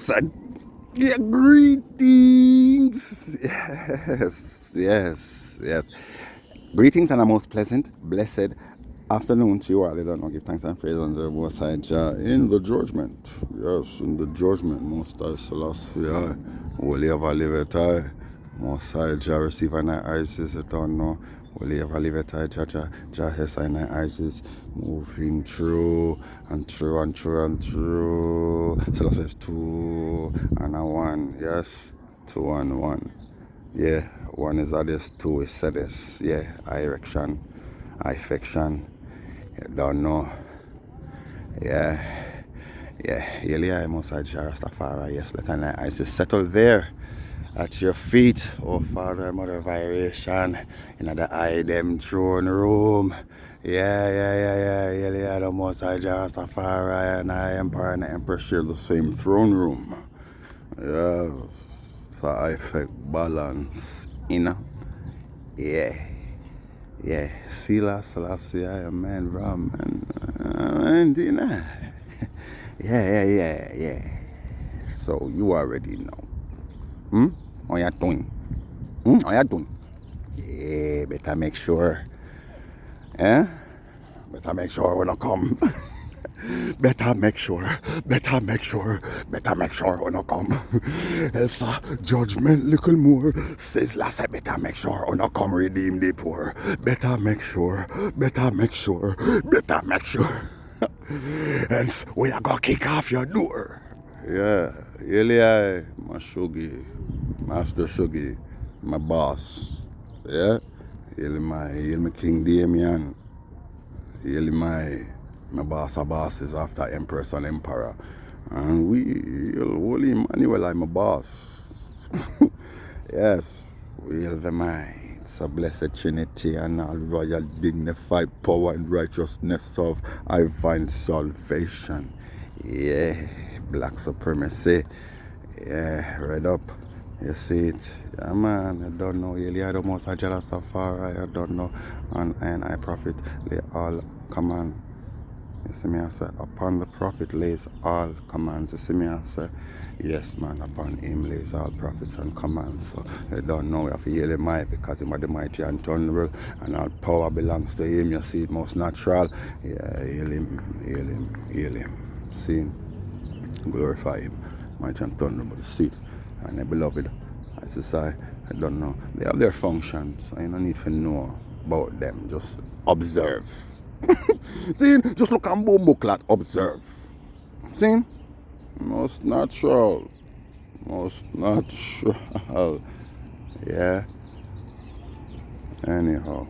said, yeah, greetings. Yes. Greetings and a most pleasant, blessed afternoon to you all. I don't know, give thanks and praise unto the Most High Jah in the judgment. Yes, in the judgment, Most High Selassie, will you ever live it I? Most High Jah receive an eyes, I don't know. Will you ever live it I? Jah has an eyes is moving through and through and through and through. Selassie is 2 and a 1, yes, 2 and 1. Yeah, 1 is this, 2 is this. Yeah, erection, affection. You don't know. Yeah. Elia Most High Jah Rastafari. Yes, let an eyes is settled there at your feet, oh Father, Mother Viration, in the eye them throne room. Yeah. Elia the Most High Jah Rastafari and I Emperor and the Empress share the same throne room. Yeah. So I affect balance, Yeah. Sila Selassie, man, Brahman, Yeah. So you already know. How you doing? How you doing? Yeah, better make sure. Better make sure when I come. Better make sure when I come. Elsa, judgment little more. Says last, better make sure when I come redeem the poor. Better make sure. Else we are gonna kick off your door. Yeah, Eli, my Shugi, Master Shugi, my boss. Yeah, Eli my King Damien. Eli my boss is after Empress and Emperor. And Holy Emmanuel, I'm a boss. Yes, we are the minds of blessed Trinity and all royal dignified power and righteousness of I find salvation. Yeah, black supremacy. Yeah, read up. You see it. Yeah, man, I don't know. Elia the Most High Jah Rastafari, I don't know. And I prophet, they all command. You see me, I say, upon the prophet lays all commands. You see me, I say, yes, man, upon him lays all prophets and commands. So, you don't know, you have to heal him might because him are the mighty and thunderable, and all power belongs to him. You see it most natural. Yeah, heal him. See him, glorify him, mighty and thunderable. See it, and the beloved, as I say, I don't know. They have their functions, so you don't need to know about them. Just observe. See, just look at Bomboclat, observe. See, most natural. Yeah. Anyhow,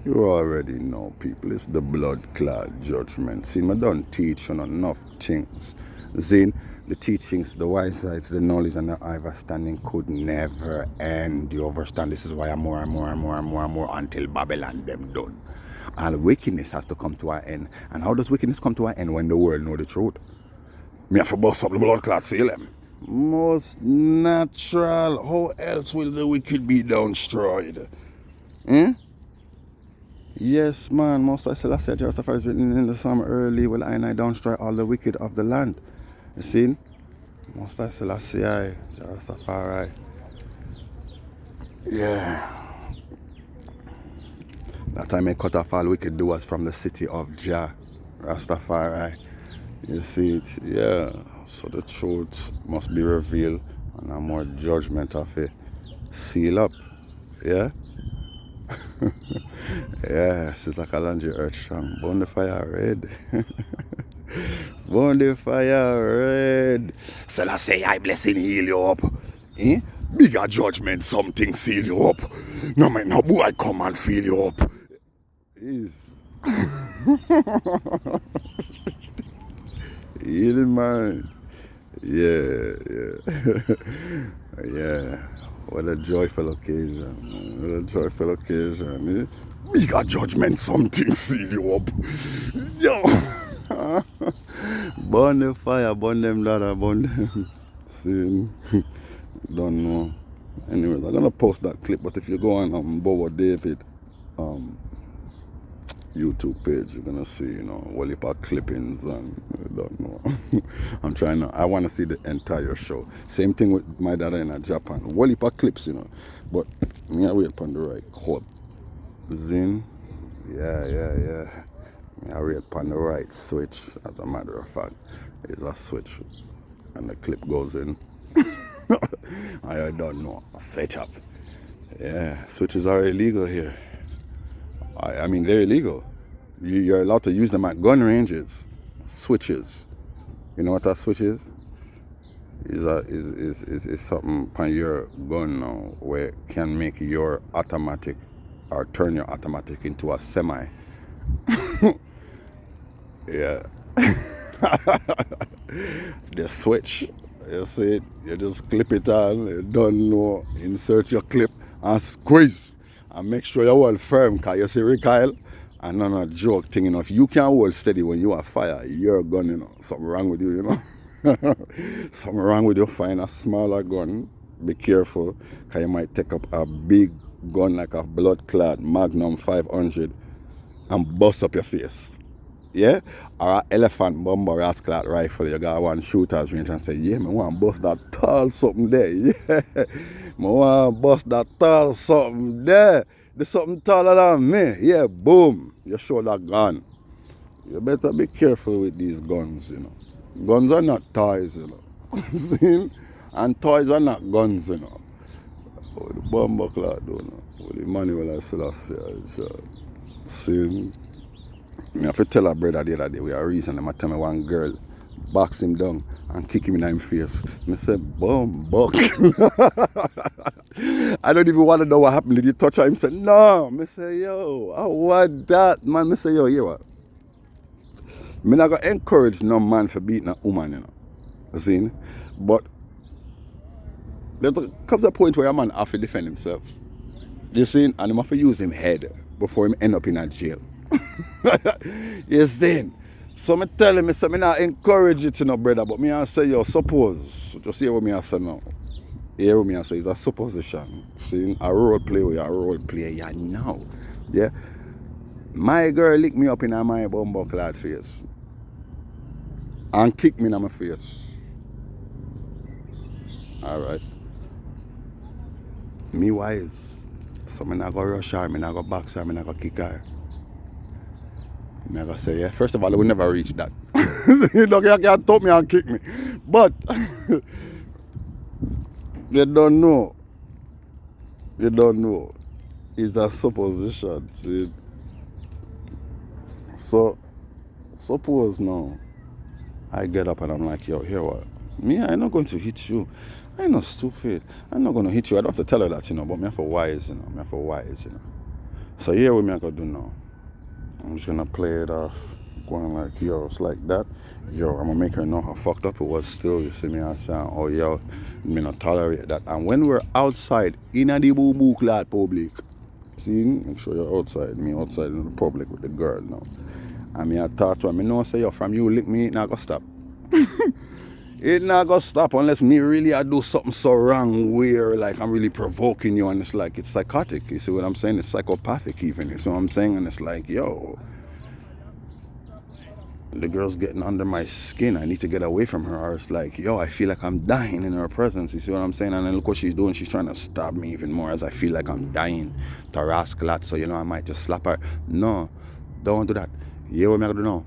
you already know, people, it's the blood clot judgment. See, I don't teach on enough things. See, the teachings, the wise sides, the knowledge and the understanding could never end. You understand? This is why I'm more until Babylon them done. And wickedness has to come to an end. And how does wickedness come to an end? When the world know the truth. Me have to bust up the blood clot seal them. Most natural. How else will the wicked be destroyed? Yes, man. Most I Selassie Jah Rastafari is written in the psalm early. Will I destroy all the wicked of the land? You see? Most I Selassie Jah Rastafari. Yeah. That time I cut off all wicked doers from the city of Jah Rastafari. You see it? Yeah. So the truth must be revealed and a more judgment of it. Seal up. Yeah? Yeah, Sister Kalanji Earth Strong. Burn the fire red. Burn the fire red. Selassie, I blessing heal you up. Bigger judgment, something seal you up. No man, no boy come and feel you up. Healing mind. Yeah. Yeah. What a joyful occasion. Bigger judgment, something seal you up. Yo. Burn the fire, burn them ladder, burn them. See, don't know. Anyways, I'm gonna post that clip, but if you go on Bowa David YouTube page, you're gonna see, you know, whole heap of clippings and I don't know. I wanna see the entire show. Same thing with my dad in Japan. Whole heap of clips, you know. But me I wait upon the right club. Zin? Yeah. I wait upon the right switch, as a matter of fact. It's a switch. And the clip goes in. I don't know. Switch up. Yeah, switches are illegal here. I mean, they're illegal. You're allowed to use them at gun ranges. Switches. You know what that switch is? Is something on your gun now where it can make your automatic or turn your automatic into a semi. Yeah. The switch. You see it, you just clip it on, you don't know, insert your clip and squeeze. And make sure you hold firm, because you see recoil, and not a joke thing, you know. If you can't hold steady when you are fire, you're a gun, you know. Something wrong with you, you know. Something wrong with you. Find a smaller gun. Be careful, because you might take up a big gun like a blood clot Magnum 500 and bust up your face. Yeah? Or an elephant bomb or rascal rifle. You got one shooter's range and say, yeah, I want to bust that tall something there. Yeah. I want to bust that tall something there. There's something taller than me. Yeah, boom. You show that gun. You better be careful with these guns, you know. Guns are not toys, you know. See? And toys are not guns, you know. Oh, the bomb buckler, don't know. Oh, the manual I still say, see? I have to tell a brother the other day, we are reason, I tell me one girl box him down and kick him in his face. I say, boom, buck. I don't even want to know what happened. Did you touch her? He said, no. I say, yo, I want that, man. I say, yo, you what? I'm not going to encourage no man for beating a woman, you know. See? But there comes a point where a man have to defend himself. You see? And he have to use him head before him end up in a jail. You see? So I tell him, I say, I not encourage it, you know, brother, but me I say, yo, suppose, just hear what me I say now. Hear what me I say, it's a supposition. See, a role play with a role play, yeah, now. Yeah? My girl lick me up in my bumbucklad face. And kick me in my face. Alright. Me wise. So I not go rush her, I not go box her, I not go kick her. I gotta say, yeah, first of all, I will never reach that. You know, you can't top me and kick me. But, you don't know. You don't know. It's a supposition. See? So, suppose now, I get up and I'm like, yo, here what? Me, I'm not going to hit you. I'm not stupid. I'm not going to hit you. I don't have to tell her that, you know, but me have to wise, you know. Me have to wise, you know. So, here what me I gotta do now. I'm just gonna play it off, going like, yo, it's like that. Yo, I'm gonna make her know how fucked up it was still. You see me, I sound, oh, yo, me not tolerate that. And when we're outside, in a the boo-boo clad public, see, make sure you're outside, me outside in the public with the girl now. And me I talk to her, me know, say, yo, from you lick me, it not gonna stop. It not gonna stop unless me really I do something so wrong where like I'm really provoking you and it's like it's psychotic. You see what I'm saying? It's psychopathic even. You see what I'm saying? And it's like, yo, the girl's getting under my skin. I need to get away from her. Or it's like, yo, I feel like I'm dying in her presence. You see what I'm saying? And then look what she's doing. She's trying to stab me even more as I feel like I'm dying to rascal. So, you know, I might just slap her. No, don't do that. You know what I'm gonna do now?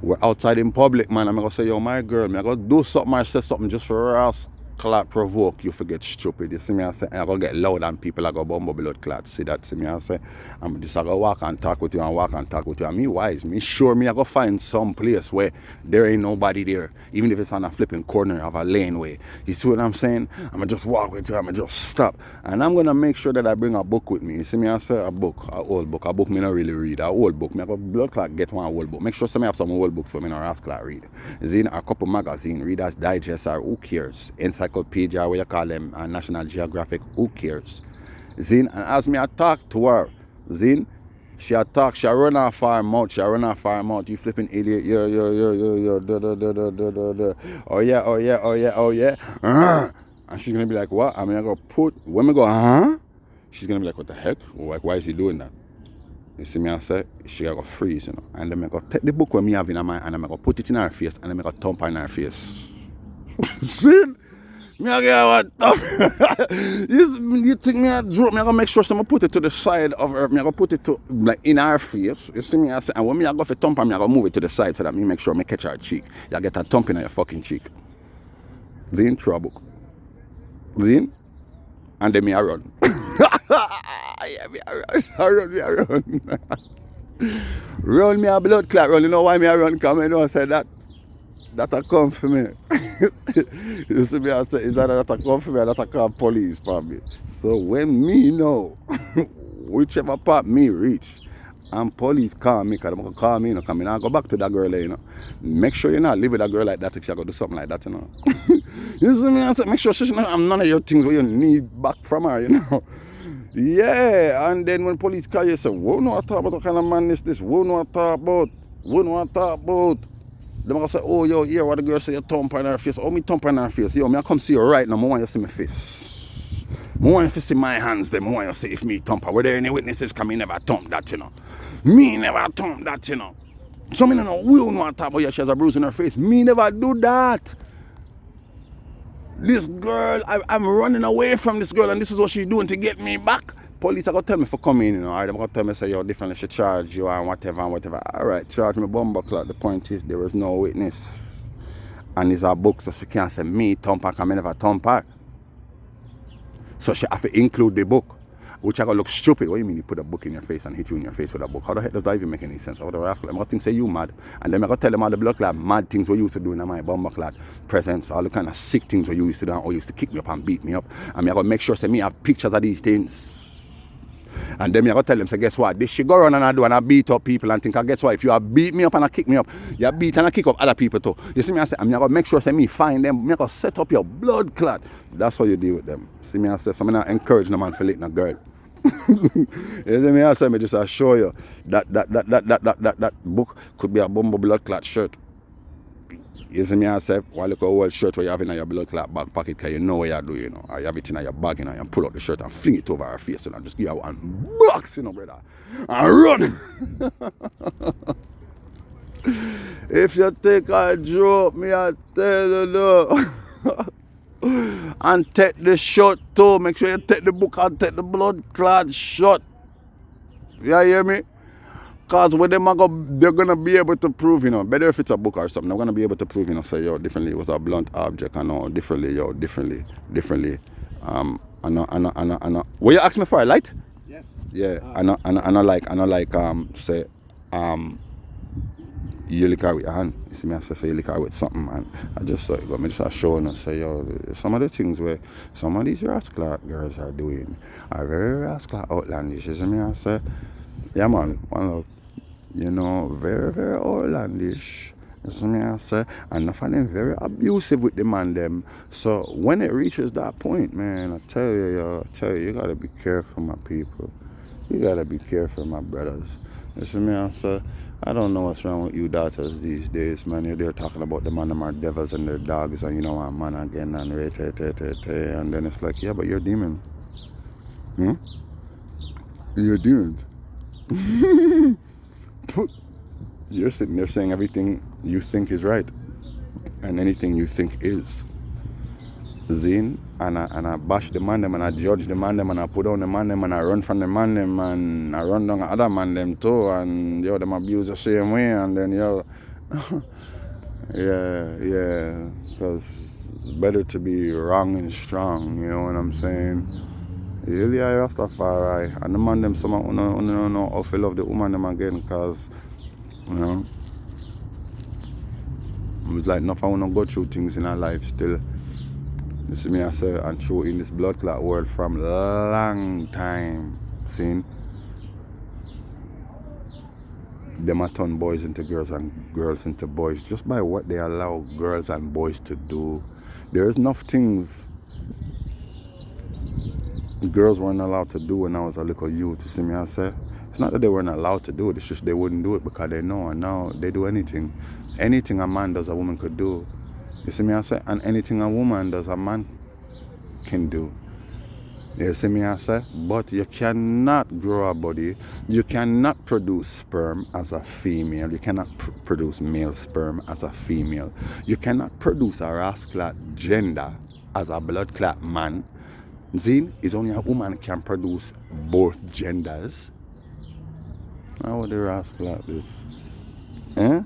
We're outside in public, man. I'm going to say, yo, my girl, I'm going to do something or say something just for us. Clot provoke you forget stupid. You see me, I say, I'm going to get loud and people are going to bumble blood clot. See that? See me, I say, I'm just going to walk and talk with you and walk and talk with you. And me wise, me sure me, I go find some place where there ain't nobody there. Even if it's on a flipping corner of a laneway. You see what I'm saying? I'm going to just walk with you, I'm going to just stop. And I'm going to make sure that I bring a book with me. You see me, I say, a book, a old book. A book me not really read. A old book. Me I go blood clot get one old book. Make sure somebody have some old book for me or ask clot read. Is in a couple magazine, Reader's Digest or who cares? Encyclopedia, what you call them, National Geographic, who cares? Zin, and as me I talk to her, Zin, she talk, she run off her mouth, you flipping idiot, yo, da. Oh yeah. And she's gonna be like, what? I mean, I go put, when we go, huh? She's gonna be like, what the heck? Like, why is he doing that? You see me, I say, she go freeze, you know. And then I go take the book when me have in my hand and I go put it in her face and then I go thump her in her face. See? Me I get what thump. You think me I joke, me I go make sure someone put it to the side of her, me I go put it to like in her face. You see me, I say, and when me I go for thump her, me I go move it to the side so that me make sure me catch her cheek. You get a thump in your fucking cheek. Zin, throw a book. Zin? And then me I run. Yeah, me I run. Run me a blood clot run. You know why me I run? Because I know I said that a come for me. You see me, I say, is that a come for me or that a call police for me? So when me know, whichever part me reach, and police call me, because they're call me, you know, because I go back to that girl, you know. Make sure you not live with that girl like that if you go do something like that, you know. You see me, I say, make sure she's not, I'm none of your things where you need back from her, you know. Yeah, and then when police call you, say, we know what talk about, what kind of man is this? We know what talk about. We know what talk about. They might say, oh, yo, here, what the girl say, you thump in her face. Oh, me thump in her face. Yo, me I come see you right now, I want you to see my face. I want you to see my hands, them. I want you to see if me thump her. Were there any witnesses? Because me never thump that, you know. Me never thump that, you know. So me don't know, we don't know what talk about, yeah, she has a bruise in her face. Me never do that. This girl, I'm running away from this girl and this is what she's doing to get me back. Police are going to tell me for coming, you know, or they're going to tell me, say, yo, differently, she charge you and whatever. All right, charge me bumbuckler. The point is, there was no witness. And it's a book, so she can't say me thump her, because I never thump her. So she have to include the book, which I going to look stupid. What do you mean you put a book in your face and hit you in your face with a book? How the heck does that even make any sense? I would ask them, I think say you mad. And then I going to tell them all the blood clot mad things we used to do in my bumbuckler presence, all the kind of sick things we used to do, or used to kick me up and beat me up. And I going to make sure, say, me have pictures of these things. And then I go tell them, say, guess what? This she go around and I do and I beat up people and think, guess what? If you have beat me up and I kick me up, you beat and I kick up other people too. You see me, I say, I'm going to make sure, say, me find them, I'm going to set up your blood clot. That's how you deal with them. See me, I say, so I'm not encourage no man for lick no girl. You see me, I say, me just assure you that book could be a bumbo blood clot shirt. You see me, I say, one look old shirt where you have in your blood clot back pocket, because you know what you do, you know. Or you have it in your bag, you know, and pull out the shirt and fling it over her face, you know, and just give her one box, you know, brother. And run! If you take a joke, me I tell you, no. And take the shot too. Make sure you take the book and take the blood clot shot. You hear me? Because when them they're going to be able to prove, you know, better if it's a book or something, they're going to be able to prove, you know, say, yo, differently, it was a blunt object, I know, differently. I know. Will you ask me for a light? Yes. Yeah, I know like, say, you lick her with your hand. You see me, I say, so you lick her with something, man. I just saw it, but me just showing and say, yo, some of the things where some of these rascal girls are doing are very rascal outlandish. You see me, I say, yeah, man, one love. You know, very, very outlandish. You see me, I say, and I find them very abusive with the man them. So when it reaches that point, man, I tell you, you gotta be careful, my people. You gotta be careful, my brothers. You see me, I say, I don't know what's wrong with you daughters these days, man. They're talking about the man them are devils and their dogs, and you know, I'm man again, and and then it's like, yeah, but you're demon. You're demons. You're sitting there saying everything you think is right and anything you think is. Zine, and I bash the man them and I judge the man them and I put on the man them and I run from the man them and I run down other man them too, and yo, them abuse the same way, and then yo, yeah, because it's better to be wrong and strong, you know what I'm saying? Really, I Rastafari, and the man them, some don't know how to love the woman them again, because, you know, it's like enough I want to go through things in our life still. You see me, I say, and through in this blood clot world from long time, see? Them a turn boys into girls and girls into boys just by what they allow girls and boys to do. There's enough things girls weren't allowed to do when I was a little youth. You see me, I say, it's not that they weren't allowed to do it, it's just they wouldn't do it because they know, and now they do anything. Anything a man does, a woman could do. You see me, I say, and anything a woman does, a man can do. You see me I say? But you cannot grow a body. You cannot produce sperm as a female. You cannot produce male sperm as a female. You cannot produce a rascal gender as a blood clot man. See, it's only a woman can produce both genders. How would the rascal this? Eh?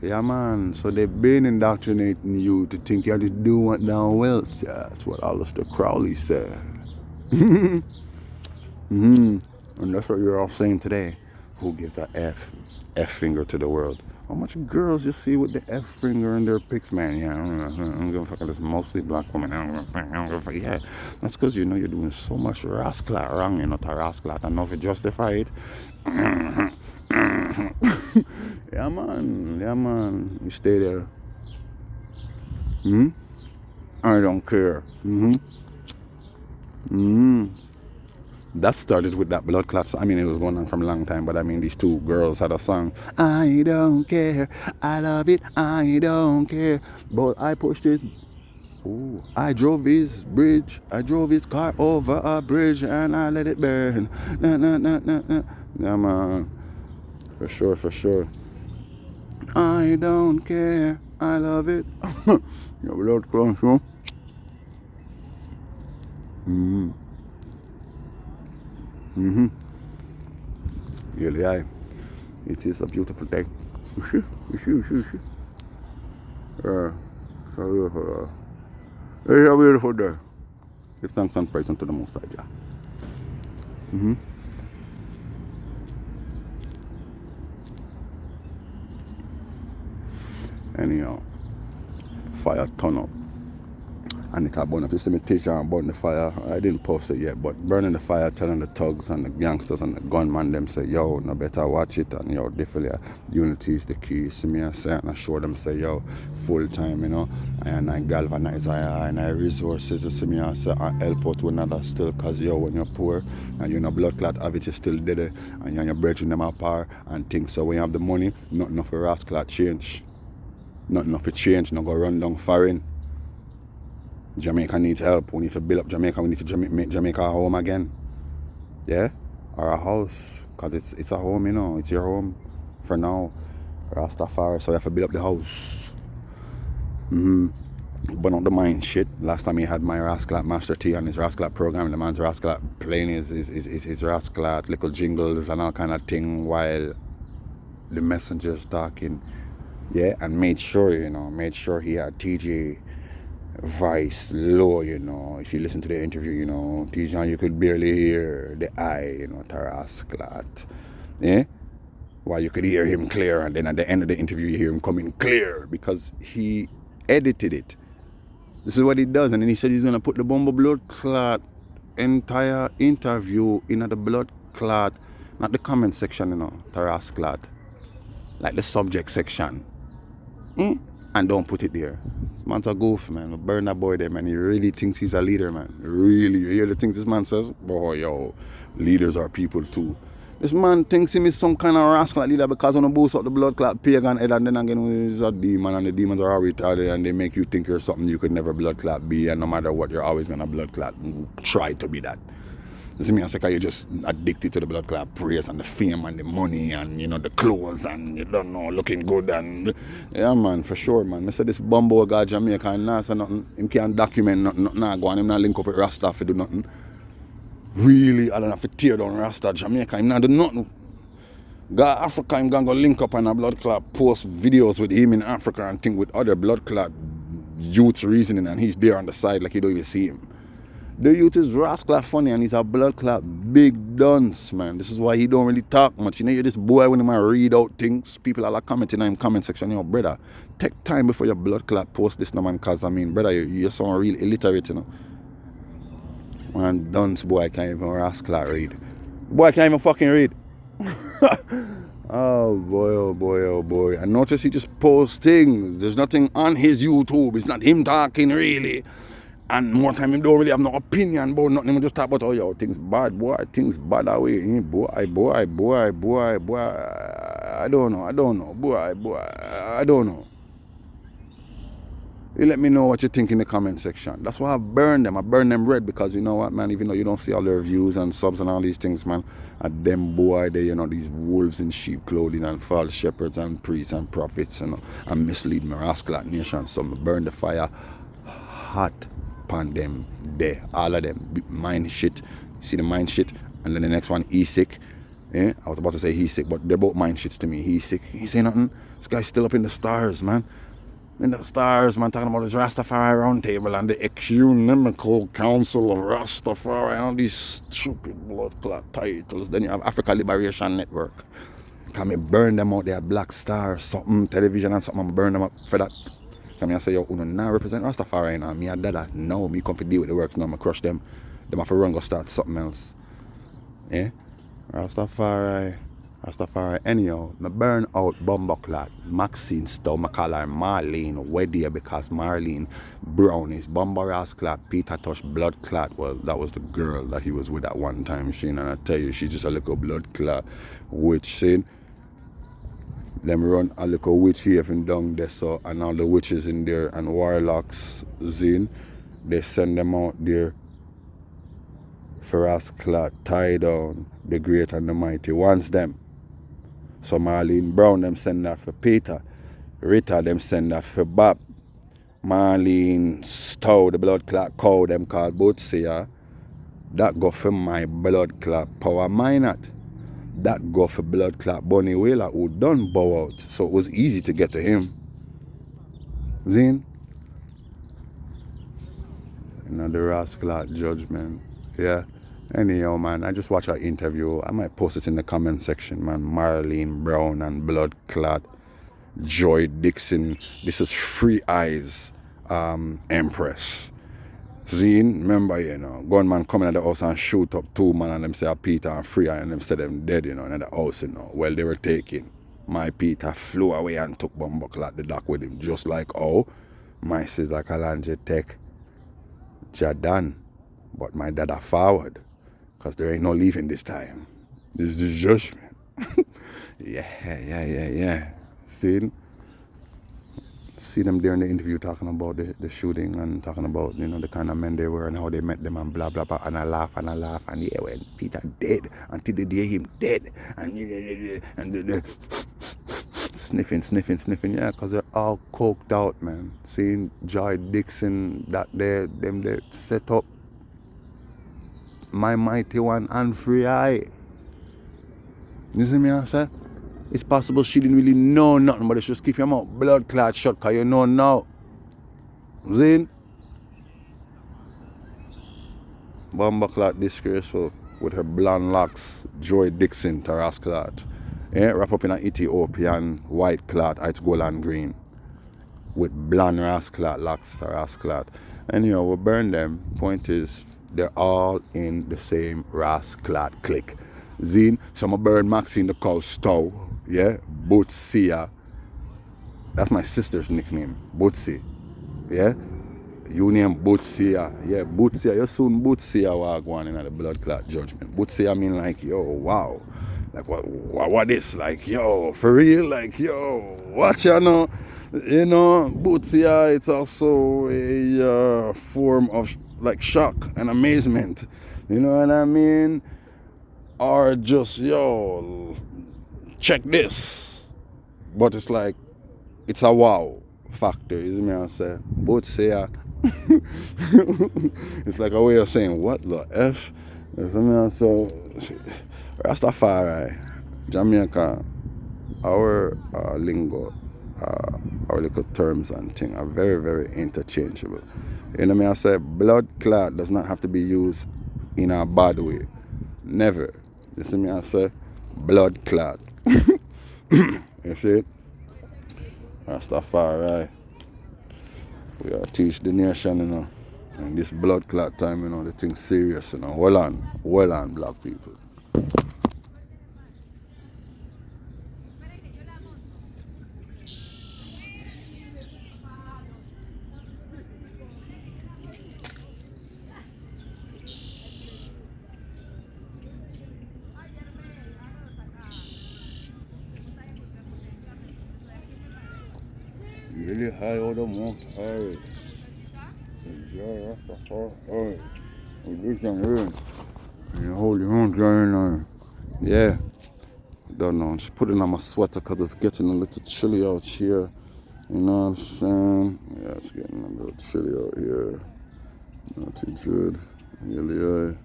Yeah, man. So they've been indoctrinating you to think you have to do what down well. Yeah, that's what Aleister Crowley said. And that's what you're all saying today. Who gives a F finger to the world? How much girls you see with the F finger in their pics, man? Yeah, I'm gonna fuck this mostly black woman. Yeah, that's because you know you're doing so much rascal wrong. You're not a rascal. I don't know if you justify it. Yeah, man. Yeah, man. You stay there. I don't care. That started with that blood clots. I mean, it was going on from a long time, but I mean, these two girls had a song. I don't care, I love it, I don't care. But I pushed his. Ooh, I drove his bridge. I drove his car over a bridge and I let it burn. Nah, nah, nah, nah, nah. Yeah, man. For sure, for sure. I don't care, I love it. Your blood clots, huh? Really, it is a beautiful day. It's a beautiful day. Give thanks and praise unto the Most High Jah. Anyhow, fire turn up. And it had burn up. You see me teach and burn the fire. I didn't post it yet, but burning the fire, telling the thugs and the gangsters and the gunman them say, yo, no better watch it, and yo, definitely unity is the key. You see me I say, and I show them say, yo, full time, you know, and I galvanize and I resources. You see me I say, I help out one another still, cause yo, when you're poor and you're in a blood clot have it, you still did it, and you're your brethren them apart and things. So when you have the money, nothing of a rascal change. Nothing of a change, no go run down foreign. Jamaica needs help. We need to build up Jamaica. We need to make Jamaica a home again. Yeah? Or a house. Because it's a home, you know. It's your home for now. Rastafari. So you have to build up the house. But not the mind shit. Last time he had my Rascal Master T on his Rascal program. The man's Rascal playing his Rascal little jingles and all kind of thing while the messenger's talking. Yeah? And made sure he had TJ voice low, you know. If you listen to the interview, you know, Tijan, you could barely hear the I, you know, Taras Clat. Yeah? While you could hear him clear, and then at the end of the interview you hear him coming clear because he edited it. This is what he does, and then he said he's gonna put the Bumble blood clot entire interview in the blood clot, not the comment section, you know, Taras Clat. Like the subject section. And don't put it there. This man's a goof, man. Burn that boy there, man. He really thinks he's a leader, man. Really. You hear the things this man says? Boy, yo, leaders are people too. This man thinks him is some kind of rascal leader because when he boosts up the blood clot pagan head and then again he's a demon and the demons are all retarded and they make you think you're something you could never blood clot be, and no matter what you're always gonna blood clot and try to be that. You see me, I say, you're just addicted to the blood clot praise and the fame and the money and, you know, the clothes and, you don't know, looking good and... Yeah, man, for sure, man. I say this bumbo guy Jamaica and nah say nothing. Him can't document nothing, nah go on. Him not link up with Rasta for do nothing. Really, I don't have to tear down Rasta Jamaica. Him not do nothing. Go Africa, him gonna go link up and a blood clot post videos with him in Africa and think with other blood clot youths reasoning, and he's there on the side like you don't even see him. The youth is rascal funny and he's a blood clot big dunce, man. This is why he don't really talk much. You know, you're this boy when he might read out things. People are like commenting in the comment section, you know, brother, take time before your blood clot post this, no man, cause I mean, brother, you're someone real illiterate, you know. Man, dunce boy can't even rascal read. Boy can't even fucking read. Oh boy, oh boy, oh boy. I notice he just posts things. There's nothing on his YouTube. It's not him talking really. And more time him don't really have no opinion about nothing. Him just talk about, oh yo, things bad, boy, things bad away. Boy. I don't know. Boy, I don't know. You let me know what you think in the comment section. That's why I burn them. I burn them red because you know what, man, even though you don't see all their views and subs and all these things, man, at them boy, they, you know, these wolves in sheep clothing and false shepherds and priests and prophets, you know, and mislead my rascal nation. So I burn the fire hot upon them there. All of them. Mind shit. See the mind shit? And then the next one, he sick. Yeah? I was about to say he's sick, but they're both mind shits to me. He's sick. He say nothing. This guy's still up in the stars, man. In the stars, man, talking about this Rastafari round table and the ecumenical council of Rastafari and all these stupid blood clot titles. Then you have Africa Liberation Network. Can me burn them out there at Black Star, something, television and something, and burn them up for that. Can me say, yo, you now represent Rastafari now. Me a dada. No, me come to deal with the works now. I crush them. Them have to run go start something else. Yeah? Rastafari. Anyhow, I burn out Bumbleclot, Maxine Stowe, I call her Marlene Weddy because Marlene Brown is Bumbarasclot, Peter Tosh Blood Clot. Well, that was the girl that he was with at one time, Shane, and I tell you, she's just a little blood clot witch, Shane. Them run a little witch here and down there, so, and all the witches in there and warlocks, Zine, they send them out there. Ferasclot, tie down the great and the mighty, wants them. So Marlene Brown, them send that for Peter. Rita, them send that for Bob. Marlene Stowe, the blood clot cow, them called Bootsy. That go for my blood clot Power Minot. That go for blood clot Bunny Whaler, who done bow out. So it was easy to get to him. Zine? Another rascal judgment. Yeah. Anyhow, man, I just watched our interview. I might post it in the comment section, man. Marlene Brown and Blood Clot, Joy Dixon. This is Free Eyes Empress. Zine, remember, you know, gunman coming at the house and shoot up two man and them say Peter and Free Eye and them say them dead, you know, in the house, you know. Well, they were taken. My Peter flew away and took Bumbleclot the dock with him, just like my sister Kalanje take Jadan, but my dada forward. Because there ain't no leaving this time. This is the judgment. Yeah. See them there in the interview talking about the shooting and talking about, you know, the kind of men they were and how they met them and blah, blah, blah. And I laugh. And yeah, when Peter dead, until they hear him dead. And sniffing. Yeah, because they're all coked out, man. Seeing Joy Dixon, that they set up my mighty one and Free Eye. You see me, I say? It's possible she didn't really know nothing, but it's just keep your mouth blood clot shut, because you know now. Zine? Bumbleclot disgraceful with her blonde locks, Joy Dixon, Taras clot. Yeah, wrap up in an Ethiopian white clot, it's gold and green. With blonde rasclot locks, Taras clot. Anyhow, we burn them. Point is, they're all in the same rasclot clique. Zine, so I burn Maxine the cow Stowe, yeah, Bootsy. That's my sister's nickname, Bootsy, yeah. You name Bootsy, yeah, Bootsy. You soon Bootsy wagwan in the blood clot judgment. Bootsy, I mean like, yo, wow, like what is like, yo, for real, like, yo, what you know, Bootsy, it's also a form of like shock and amazement, you know what I mean? Or just, yo, check this. But it's like, it's a wow factor, you see me I say? Bootsy, it's like a way of saying, what the F? You see me I say? Rastafari, Jamaica, our lingo, our little terms and things are very, very interchangeable. You know what I say? Blood clot does not have to be used in a bad way. Never. You see me I say? Blood clot. You see it? Rastafari. We gotta teach the nation, you know. And this blood clot time, you know, the thing's serious, you know. Well on, black people. Really high out of most high. Yeah, that's the high. We do some rain. You hold your own drying. Yeah. Don't know. Just putting on my sweater because it's getting a little chilly out here. You know what I'm saying? Yeah, it's getting a little chilly out here. Not too good. Really,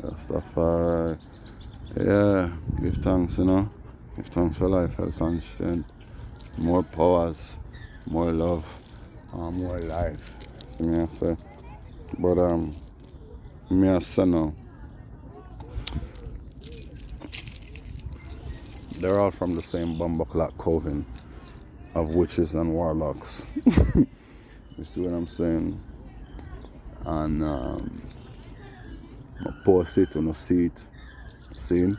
that's stuff. Alright. Yeah, give thanks, you know. Give thanks for life, health and strength. More powers, more love, more life. See me I say. But me I say now, they're all from the same bumbleclot coven of witches and warlocks. You see what I'm saying? And I post it on a seat. See?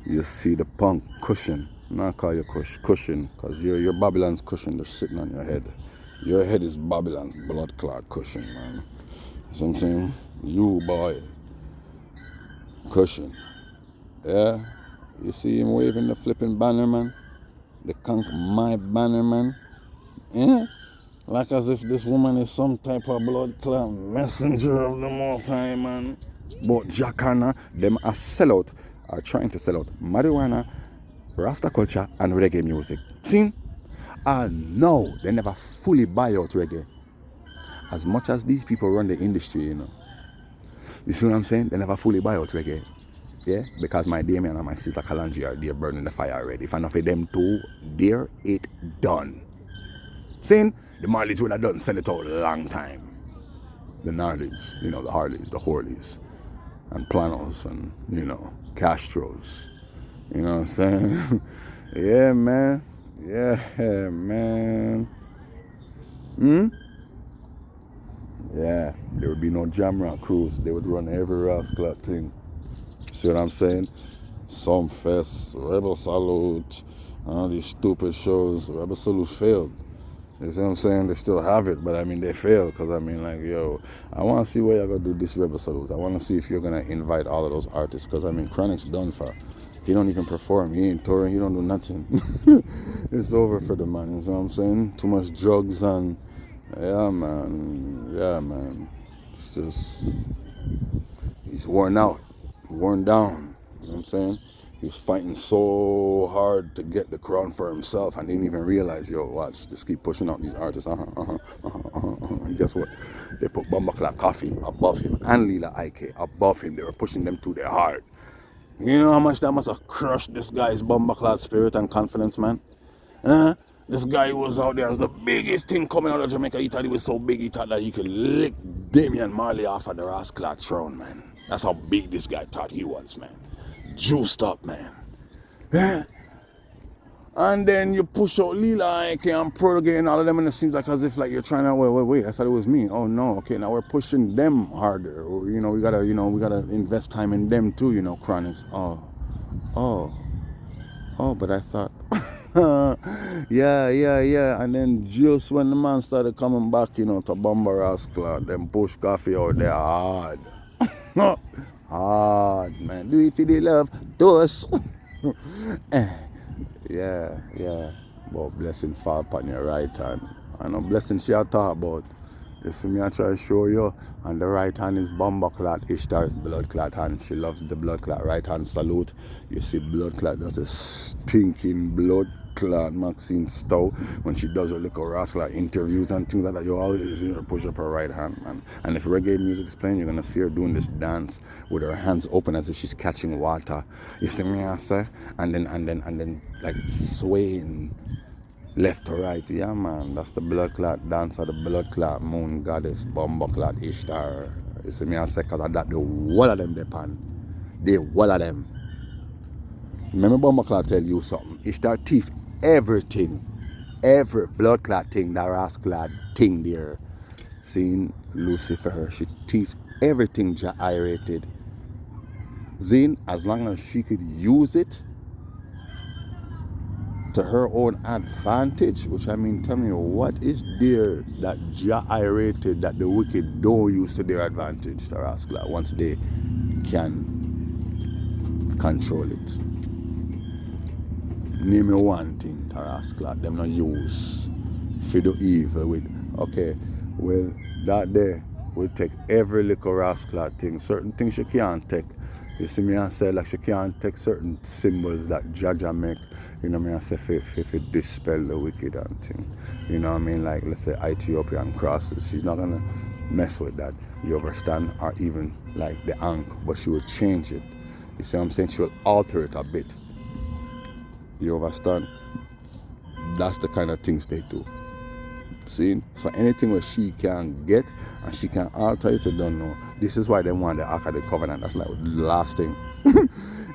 You see the punk cushion. Not call you cushion, because your Babylon's cushion just sitting on your head. Your head is Babylon's blood clot cushion, man. You see what I'm saying? You boy. Cushion. Yeah? You see him waving the flipping banner, man? The conk my banner, man? Yeah? Like as if this woman is some type of blood clot messenger of the Most High, man. But Jacana, them are sellout, are trying to sell out marijuana, Rasta culture, and reggae music. See? No, they never fully buy out reggae. As much as these people run the industry, you know. You see what I'm saying? They never fully buy out reggae. Yeah? Because my Damien and my sister Kalanji are there burning the fire already. If enough of them two, there it done. See? The Marleys would have done sell it out a long time. The Gnarlies, you know, the Harleys, the Horleys, and Planos, and, you know, Castros. You know what I'm saying? Yeah, man. Yeah, man. Yeah, there would be no Jamrock cruise. They would run every rascal thing. See what I'm saying? Some Fest, Rebel Salute, all these stupid shows. Rebel Salute failed. You see what I'm saying? They still have it, but I mean, they failed. Because I mean, like, yo, I want to see where you're going to do this Rebel Salute. I want to see if you're going to invite all of those artists. Because I mean, Chronic's done for. He don't even perform. He ain't touring. He don't do nothing. It's over for the man. You know what I'm saying? Too much drugs and... Yeah, man. Yeah, man. It's just... He's worn out. Worn down. You know what I'm saying? He was fighting so hard to get the crown for himself and didn't even realize, yo, watch, just keep pushing out these artists. And guess what? They put Bumbleclap Coffee above him and Lila Ike above him. They were pushing them too hard. You know how much that must have crushed this guy's Bumbleclap spirit and confidence, man? This guy was out there as the biggest thing coming out of Jamaica. He thought he was so big, he thought that he could lick Damian Marley off of the Rascalot throne, man. That's how big this guy thought he was, man. Juiced up, man. Yeah. And then you push out Lila Ike and Protege and all of them, and it seems like as if like you're trying to wait. I thought it was me. Oh no, okay, now we're pushing them harder. Or, you know, we gotta invest time in them too. You know, Chronics. Oh, but I thought. Yeah. And then just when the man started coming back, you know, to Bomber Rascal, them push Coffee out there hard. Hard, man. Do it for the love to us. Yeah. But blessing fall upon your right hand. I know blessing she a talk about. You see me I try to show you. And the right hand is Bumbleclot, Ishtar's blood clot hand. She loves the blood clot. Right hand salute. You see blood clot, that's a stinking blood clot Maxine Stowe. When she does her little rascal interviews and things like that, you always push up her right hand, man. And if reggae music's playing, you're gonna see her doing this dance with her hands open as if she's catching water. You see me I say? And then like swaying left to right. Yeah, man, that's the blood clot dance of the blood clot moon goddess Bumbleclot Ishtar. You see me I say? Because of that, the whole of them depend. The whole of them. Remember Bumbleclot tell you something. Ishtar thief everything. Every blood clot thing, that rascal thing there. Seeing Lucifer, she thief everything Jah irated. Zin, as long as she could use it to her own advantage, which I mean, tell me what is there that Jah irated that the wicked don't use to their advantage, the rascal, once they can control it. Name me one thing, Tarasclat, them not use for do evil with. Okay, well, that day will take every little rascal thing. Certain things she can't take. You see me and say like she can't take certain symbols that Jaja make, you know me and say for dispel the wicked and thing. You know what I mean? Like let's say Ethiopian crosses. She's not gonna mess with that. You understand? Or even like the ankh, but she will change it. You see what I'm saying? She will alter it a bit. You understand? That's the kind of things they do. See? So anything where she can get and she can alter it, you don't know. This is why they want the Ark of the Covenant. That's like the last thing.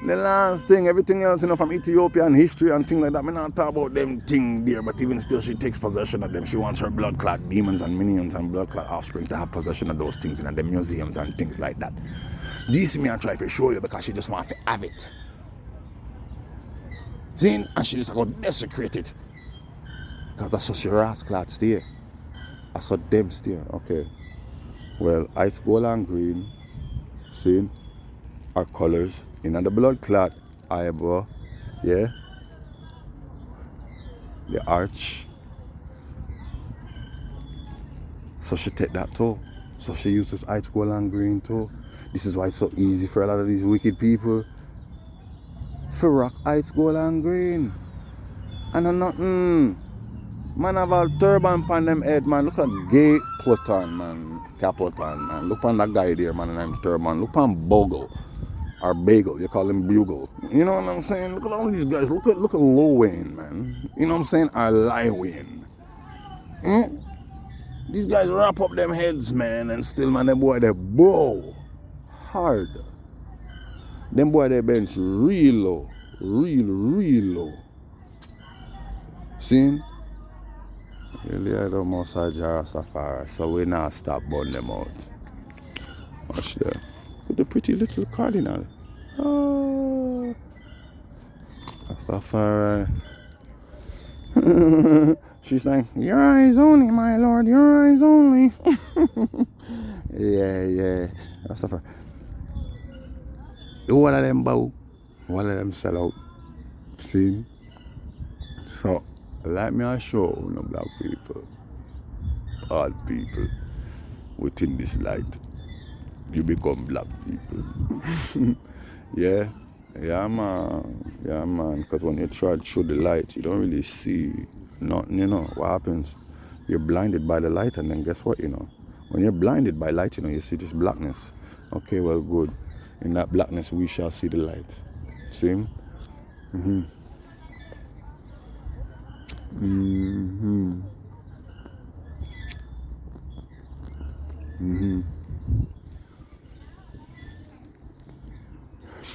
The last thing, everything else, you know, from Ethiopian history and things like that. I'm not talking about them things there, but even still she takes possession of them. She wants her blood-clad demons and minions and blood-clad offspring to have possession of those things in the museums and things like that. This me I try to show you because she just wants to have it. See? And she just go desecrate it. Because that's what she rascal stay. That's what them stay. Okay. Well, ice gold and green, see, are colors in the blood clot eyebrow, yeah. The arch. So she take that too. So she uses ice gold and green too. This is why it's so easy for a lot of these wicked people to rock ice gold and green. And I'm nothing. Man have a turban upon them head, man. Look at gay Pluton, man. Capoton, man. Look on that guy there, man, and I'm turban. Look on Bogle. Or Bagel. You call him Bugle. You know what I'm saying? Look at all these guys. Look at Lil Wayne, man. You know what I'm saying? Or Lil Wayne. These guys wrap up them heads, man, and still, man, them boy, they bow hard. Them boy, they bench real low. Real low. See? Really, I don't most of Rastafari, so we now stop burn them out. Watch there. With the pretty little cardinal. Oh, Rastafari. She's like, your eyes only, my lord, your eyes only. Yeah. Rastafari. One of them bow, one of them sell out. See? So, let me show you black people, all people, within this light, you become black people. Yeah, man, because when you try to show the light, you don't really see nothing, you know, what happens? You're blinded by the light, and then guess what, you know? When you're blinded by light, you know, you see this blackness. Okay, well, good. In that blackness, we shall see the light. See? Mm-hmm.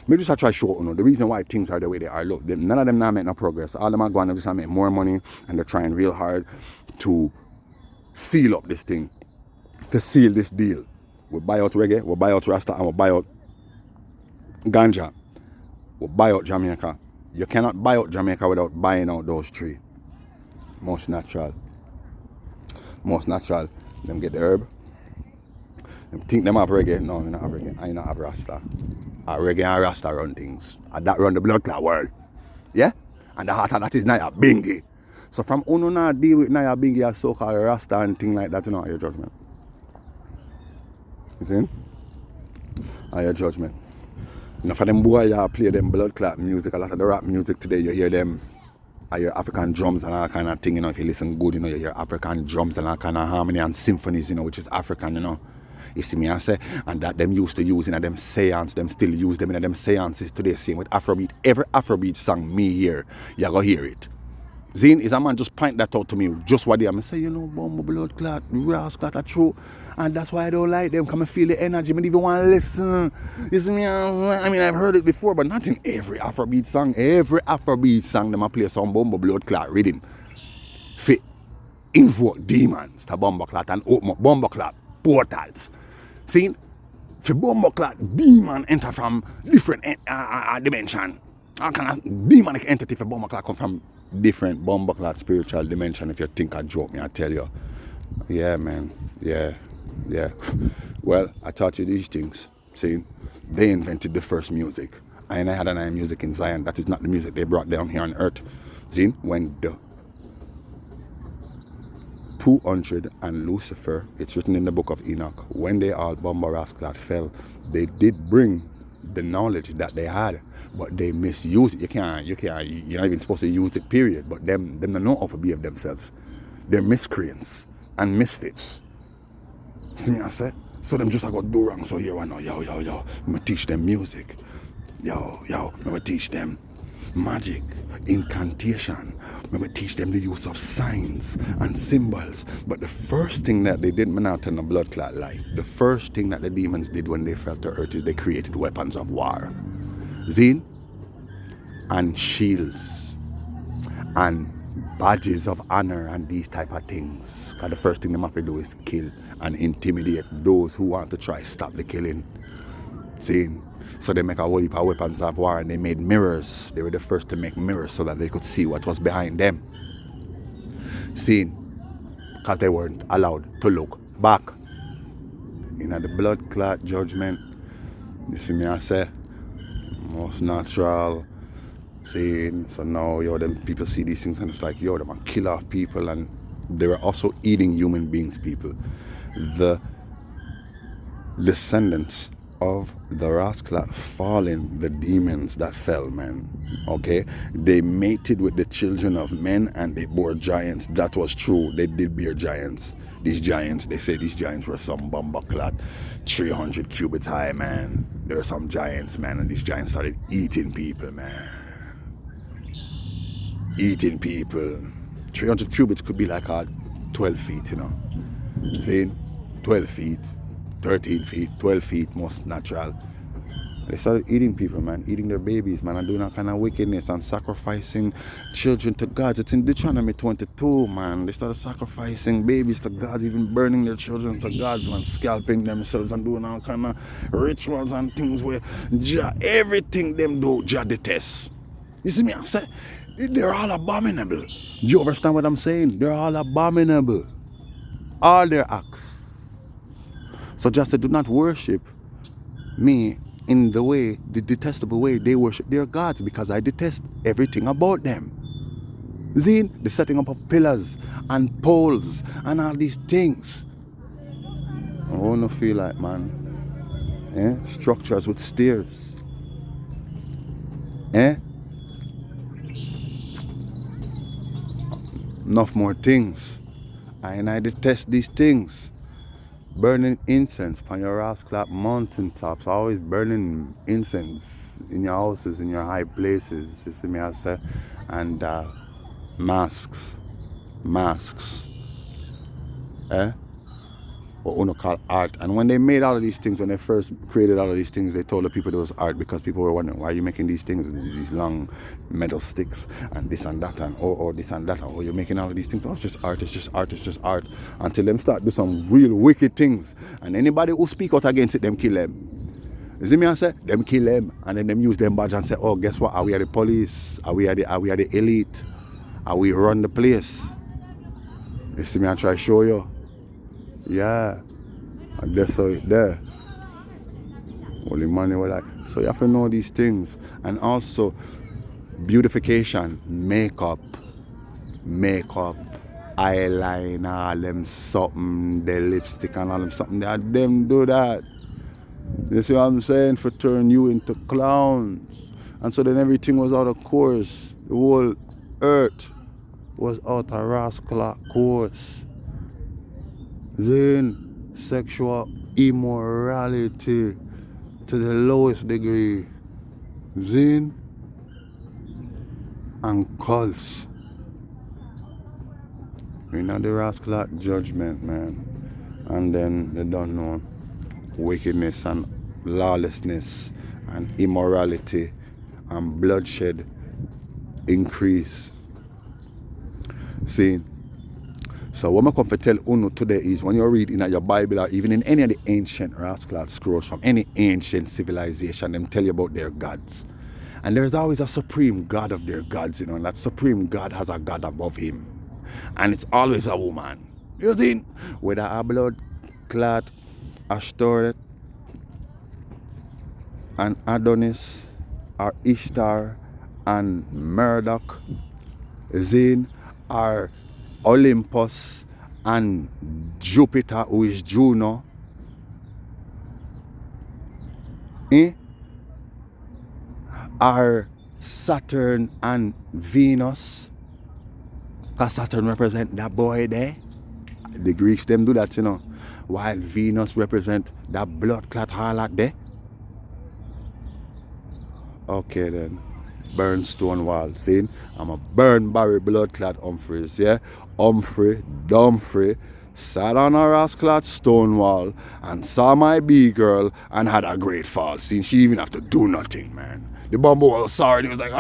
Maybe just try to show you the reason why things are the way they are. Look, none of them now make no progress. All of them are going to just make more money, and they're trying real hard to seal up this thing, to seal this deal. We buy out reggae, we buy out Rasta, and we buy out ganja. We buy out Jamaica. You cannot buy out Jamaica without buying out those three. Most natural. Them get the herb. Them think them have reggae. No, you not have reggae. I not have Rasta. Reggae and Rasta run things. And that run the blood clot world. Yeah? And the heart of that is Naya Bingi. So from uno na deal with Naya Bingi as so-called Rasta and thing like that, you know, your judgment. You see? Your judgment. You know, for them boy you play them blood clot music, a lot of the rap music today, you hear them. I hear African drums and all kind of thing, you know, if you listen good, you know, you hear African drums and all kind of harmony and symphonies, you know, which is African, you know. You see me, I say, and that them used to use in them seance, them still use them in them seances today, same with Afrobeat. Every Afrobeat song me hear, you go hear it. Zine is a man just point that out to me, just what they are. I say, you know, bomb blood clot, ras clot are true. And that's why I don't like them, come and feel the energy, but even want to listen. You see me, I mean, I've heard it before, but not in every Afrobeat song. Every Afrobeat song, them a play some bomb blood clot rhythm. Fit invoke demons to bomb clot and open up bomb clot portals. See? For bomb clot, demon enter from different dimension. How can a demonic entity for bomb clot come from different bomb clot spiritual dimension? If you think I joke me, I tell you. Yeah, man. Yeah. Well, I taught you these things. See? They invented the first music. And I had an music in Zion. That is not the music they brought down here on earth. See, when the 200 and Lucifer, it's written in the book of Enoch, when they all Bombarasclat fell, they did bring the knowledge that they had, but they misused it. You're not even supposed to use it, period. But them don't know how to behave themselves. They're miscreants and misfits. See me I say? So them just go do wrong. So here I know, yo, I'm gonna teach them music. Yo, I'm gonna teach them magic, incantation. I'm gonna teach them the use of signs and symbols. But the first thing that they did, man, out in the blood clot lie. The first thing that the demons did when they fell to earth is they created weapons of war. Zine and shields and badges of honor and these type of things. Because the first thing they have to do is kill and intimidate those who want to try stop the killing. See? So they make a whole heap of weapons of war, and they made mirrors. They were the first to make mirrors so that they could see what was behind them. See? Because they weren't allowed to look back. You know, the blood clot judgment, you see me I say, most natural. See? So now, yo, them people see these things and it's like, yo, they want to kill off people, and they were also eating human beings, people. The descendants of the Rasclat fallen, the demons that fell, man. Okay? They mated with the children of men and they bore giants. That was true. They did bear giants. These giants, they say these giants were some bumbaclat 300 cubits high, man. There were some giants, man, and these giants started eating people, man. Eating people. 300 cubits could be like 12 feet, you know. See? 12 feet. 13 feet, 12 feet, most natural. They started eating people, man, eating their babies, man, and doing that kind of wickedness and sacrificing children to gods. It's in Deuteronomy 22, man. They started sacrificing babies to gods, even burning their children to gods, man, scalping themselves and doing all kind of rituals and things where everything them do, Jah detests. You see me? I say, they're all abominable. You understand what I'm saying? They're all abominable. All their acts. So just do not worship me in the way, the detestable way they worship their gods, because I detest everything about them. See, the setting up of pillars and poles and all these things. I wanna feel like, man, structures with stairs. Enough more things. And I detest these things. Burning incense on your Rasclat mountaintops, always burning incense in your houses, in your high places, you see me I say, and masks, what we call art. And when they made all of these things, when they first created all of these things, they told the people it was art, because people were wondering, why are you making these things, these long metal sticks and this and that, and or this and that, or you're making all of these things. Oh, it's just art, it's just art, it's just art. Until them start do some real wicked things, and anybody who speak out against it, them kill them. You see me I say? Them kill them, and then them use them badge and say, oh, guess what? Are we at the police? Are we at the elite? Are we run the place? You see me I try to show you. Yeah, and that's how it there. Only money were like. So you have to know these things. And also beautification, makeup, eyeliner, all them something, the lipstick and all them something. They had them do that. You see what I'm saying? For turn you into clowns. And so then everything was out of course. The whole earth was out of rascal course. Then sexual immorality to the lowest degree. Then and cults. You know the rascal judgment, man. And then they don't know wickedness and lawlessness and immorality and bloodshed increase. See? So what I come to tell Uno today is, when you read in your Bible or even in any of the ancient rascal scrolls from any ancient civilization, them tell you about their gods. And there's always a supreme god of their gods, you know, and that supreme god has a god above him. And it's always a woman. You think? Whether a blood clot, Astoreth, and Adonis, or Ishtar, and Murdoch, Zin are Olympus and Jupiter, who is Juno, are Saturn and Venus, because Saturn represent that boy there. The Greeks them do that, while Venus represent that blood clot harlot there. Okay then, burn Stonewall. See, I'm a burn Barry blood clot Humphreys, yeah? Humphrey, Dumfrey, sat on a rasclot Stonewall and saw my B-girl and had a great fall. See, she even have to do nothing, man. The bumbo was sorry, and he was like,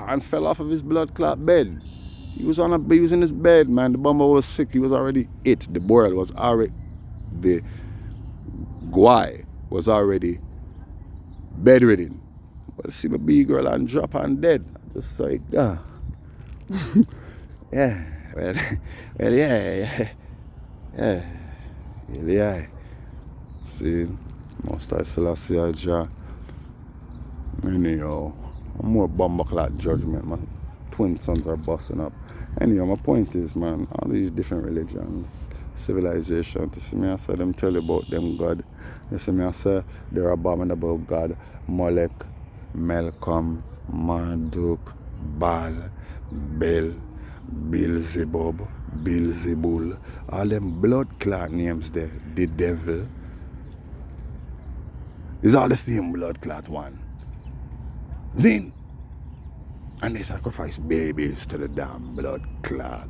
and fell off of his blood clot bed. He was in his bed, man. The bumbo was sick. He was already it. The boil was already, the guy was already bedridden. But see my B-girl and drop and dead. I just like, yeah, well, yeah. See, most I Selassie I Jah. Anyhow, I'm more bumbleclad judgment. My twin sons are busting up. Anyhow, my point is, man, all these different religions, civilization, to see me I say them tell you about them God. You see me I say they're abominable God, Molech, Melcom, Marduk, Baal, Bel, Beelzebub, Beelzebul, all them blood clot names there, the devil. It's all the same blood clot one. Zin. And they sacrifice babies to the damn blood clot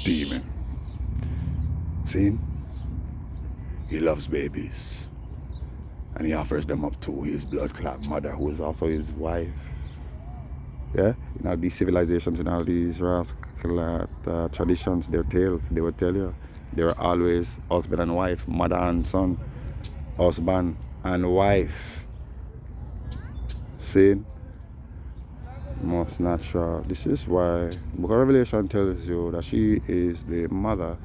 demon. Zin. He loves babies. And he offers them up to his blood clot mother, who is also his wife. Yeah? In all these civilizations, in all these traditions, their tales, they will tell you. They were always husband and wife, mother and son, husband and wife. See? Most natural. This is why Book of Revelation tells you that she is the mother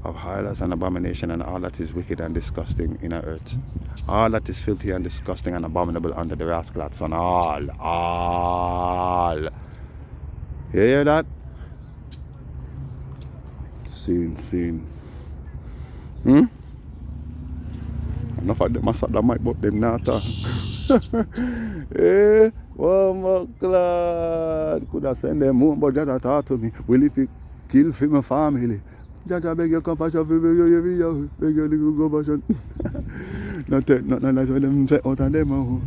of harlots and abomination and all that is wicked and disgusting in the earth. All that is filthy and disgusting and abominable under the rascal son. All. You hear that? Scene. Enough of them, I saw that mic, but them not talk. One more glad. Could have sent them home, but Jaja talk to me. Will if he kill for my family? Jaja beg your compassion, beg your little compassion. Not nothing like what them say out of them out.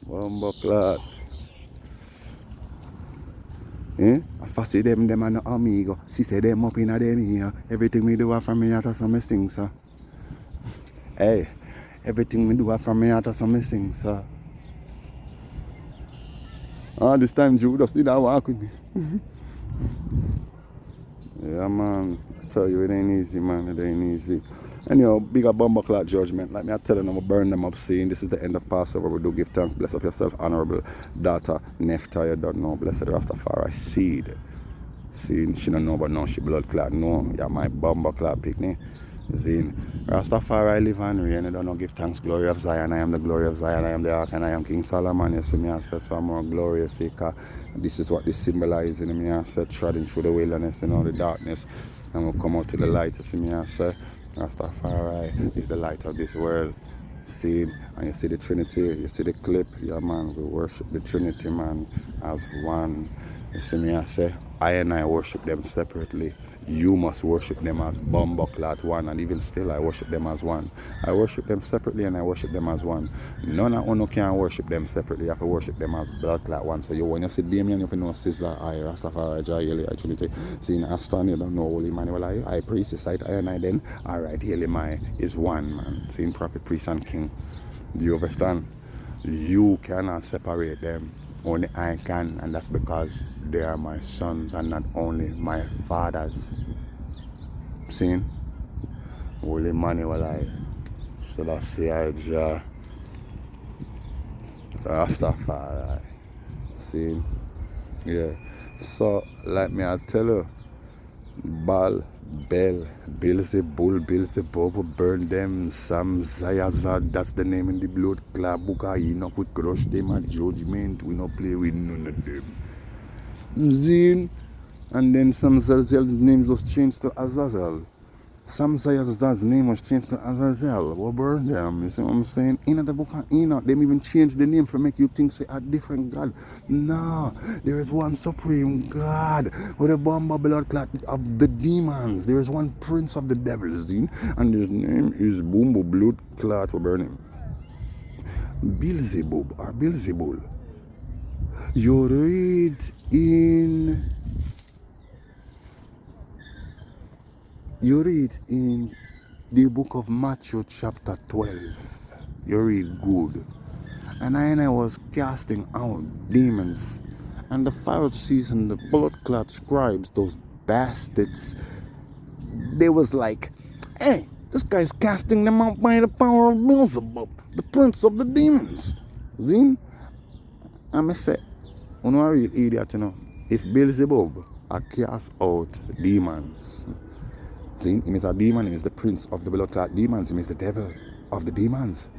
One more glad. I fussy them and no amigo. See say them up in a them here. Everything me do from me out of some sing, sir. Hey, everything me do from me out of some sing, sir. This time Judas did not walk with me. Yeah, man. I tell you, it ain't easy, man. It ain't easy. Anyhow, big up bumbleclot judgment. Like me, I tell them, I'm going to burn them up, saying this is the end of Passover. We do give thanks. Bless up yourself, honorable daughter, Nephthah, you don't know. Blessed Rastafari seed. See, she don't know, but now she blood clot. No, yeah, my bumbleclot picnic. See, Rastafari live and reign. I don't know, give thanks, glory of Zion. I am the glory of Zion. I am the ark and I am King Solomon. You see me, I said, so I'm more glorious. Because this is what this symbolizes. Me, I said, treading through the wilderness, the darkness. And we'll come out to the light. You see me, I said, Rastafari is the light of this world. See, and you see the Trinity, you see the clip, yeah, man, we worship the Trinity, man, as one. You see me, I say, I and I worship them separately. You must worship them as bumbleclot one, and even still I worship them as one. I worship them separately and I worship them as one. None of you can worship them separately. You have to worship them as bloodclot one. So when you see Damien, you have to know Sizzler, I, Rastafari, Jah, I Trinity. See in Aston, you don't know Holy Emmanuel, I priest, site, I and I then. Alright, Haile is one, man. Seeing prophet, priest, and king. Do you understand? You cannot separate them. Only I can, and that's because they are my sons and not only my fathers. See? Holy Emmanuel, I. So that's the Jah, Rastafari. See? Yeah. So, like me, I tell you, Baal, Bel, Beelzebul, Beelzebub, burn them, Sam Zayazad, that's the name in the blood clot book. We not we crush them at judgment. We not play with none of them. Zin. And then Sam's name was changed to Azazel. Sam's name was changed to Azazel. What burn them? You see what I'm saying? In the book of Enoch, they even changed the name for make you think say a different God. No, there is one supreme God with a bomb blood clot of the demons. There is one prince of the devils, and his name is Boombo Blood Clot. What burn him? Beelzebub or Beelzebul. You read in the book of Matthew chapter 12. You read good. And I was casting out demons. And the Pharisees and the blood clot scribes, those bastards, they was like, hey, this guy's casting them out by the power of Beelzebub, the prince of the demons. Zin? And I say, you know a real idiot, you know. If Beelzebub cast out demons, see, he is a demon, he is the prince of the blood clot demons, he is the devil of the demons.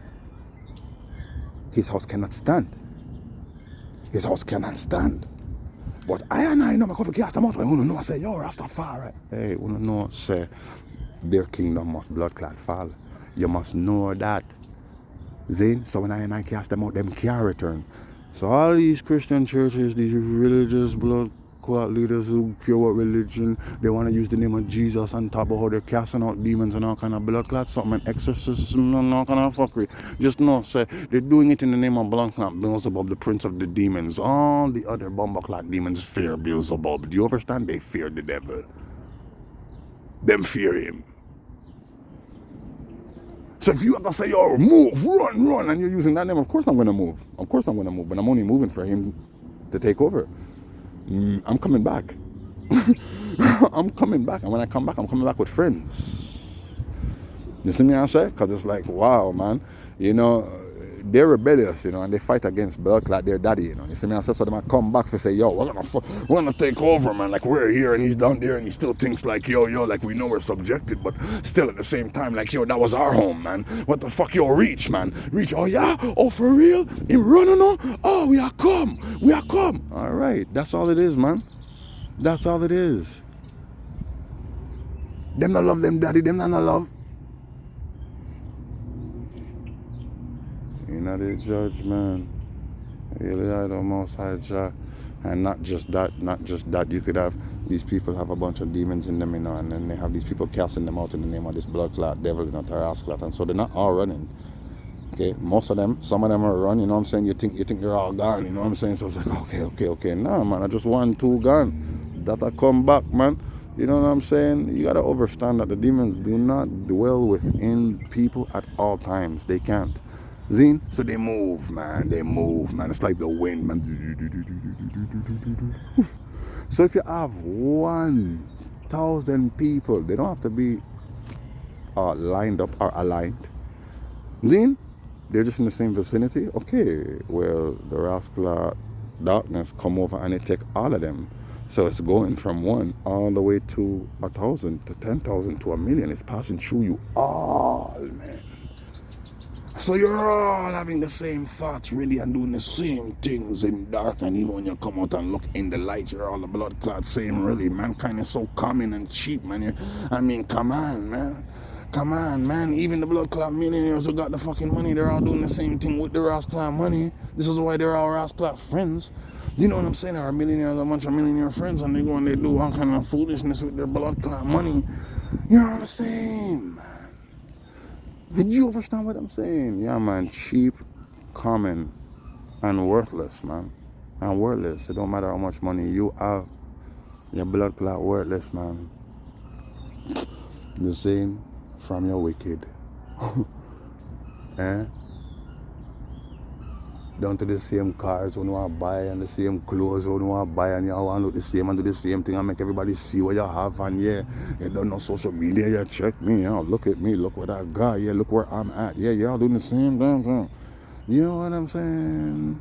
His house cannot stand. His house cannot stand. But I know my coffee cast them out. I want to know, say, yo, Rastafari. Hey, want to know, say, their kingdom must blood clot fall. You must know that. Zane, so when I cast them out, them can't return. So all these Christian churches, these religious blood clot leaders who care about religion, they want to use the name of Jesus on top of how they're casting out demons and all kind of blood clot, something, and exorcism and all kind of fuckery. Just know, say, they're doing it in the name of blood clot Beelzebub, the prince of the demons. All the other bomber clot demons fear Beelzebub. Do you understand? They fear the devil. Them fear him. So if you have to say, yo, move, run, and you're using that name, of course I'm going to move. Of course I'm going to move, but I'm only moving for him to take over. I'm coming back. I'm coming back. And when I come back, I'm coming back with friends. You see me I say? Because it's like, wow, man. You know, they're rebellious, you know, and they fight against blood like their daddy, you know. You see me I say? So they might come back to say, yo, we're gonna take over, man. Like, we're here and he's down there and he still thinks like, yo, like we know we're subjected, but still at the same time, like, yo, that was our home, man. What the fuck, yo, reach, man. Reach, oh yeah? Oh, for real? Him running on? Oh, we are come. All right, that's all it is, man. That's all it is. Them not love them daddy, them not love. You know the judge, man. Really, I the Most High Jah. And not just that. You could have these people have a bunch of demons in them, you know, and then they have these people casting them out in the name of this blood clot devil, you know, terras clot, and so they're not all running. Okay, most of them, some of them are run, you know what I'm saying? You think they're all gone, you know what I'm saying? So it's like, okay. Nah, man, I just 1, 2 gone. That'll come back, man. You know what I'm saying? You gotta understand that the demons do not dwell within people at all times. They can't. Zine? So they move, man. It's like the wind, man. So if you have 1,000 people, they don't have to be lined up or aligned. Zine? They're just in the same vicinity. Okay, well, the rascal darkness come over and they take all of them. So it's going from 1 all the way to 1,000 to 10,000 to 1,000,000. It's passing through you all, man. So you're all having the same thoughts, really, and doing the same things in dark. And even when you come out and look in the light, you're all the blood clot same, really. Mankind is so common and cheap, man. Come on, man. Even the blood clot millionaires who got the fucking money, they're all doing the same thing with the Ras clot money. This is why they're all Ras clot friends. You know what I'm saying? There are millionaires, a bunch of millionaire friends, and they go and they do all kind of foolishness with their blood clot money. You're all the same, man. Did you understand what I'm saying? Yeah, man. Cheap, common, and worthless, man. And worthless. It don't matter how much money you have. Your blood clot worthless, man. The same from your wicked. Down to the same cars when you want to buy and the same clothes when you want to buy and you want to look the same and do the same thing and make everybody see what you have, and yeah, you don't know social media, you check me, look at me, look what I got, look where I'm at, y'all doing the same damn thing. You know what I'm saying?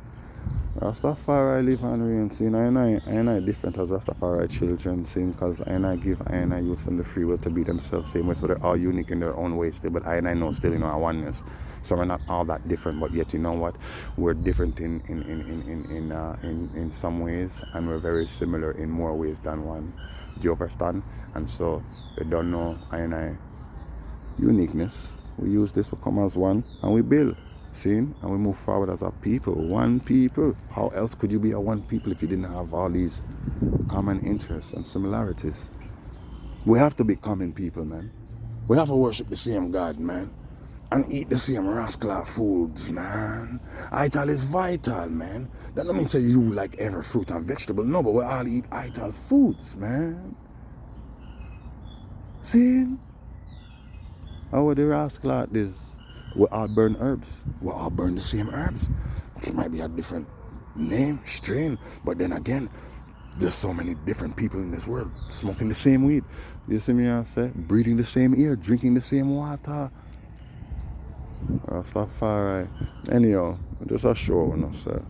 Rastafari live and reign, see, and I different as Rastafari children, see, because I give I youth them the free will to be themselves, same way, so they're all unique in their own ways, still, but I know still, our oneness, so we're not all that different, but yet, you know what, we're different in some ways, and we're very similar in more ways than one, do you understand? And so, they don't know I uniqueness, we use this, we come as one, and we build. See, and we move forward as a people, one people. How else could you be a one people if you didn't have all these common interests and similarities? We have to be common people, man. We have to worship the same God, man, and eat the same rascal foods, man. Ital is vital, man. That don't mean say you like every fruit and vegetable, no, but we all eat ital foods, man. See, how the rascal is. We all burn herbs. We all burn the same herbs. It might be a different name, strain, but then again, there's so many different people in this world smoking the same weed. You see me, I say? Breathing the same air, drinking the same water. Rastafari. Anyhow, just a show, say.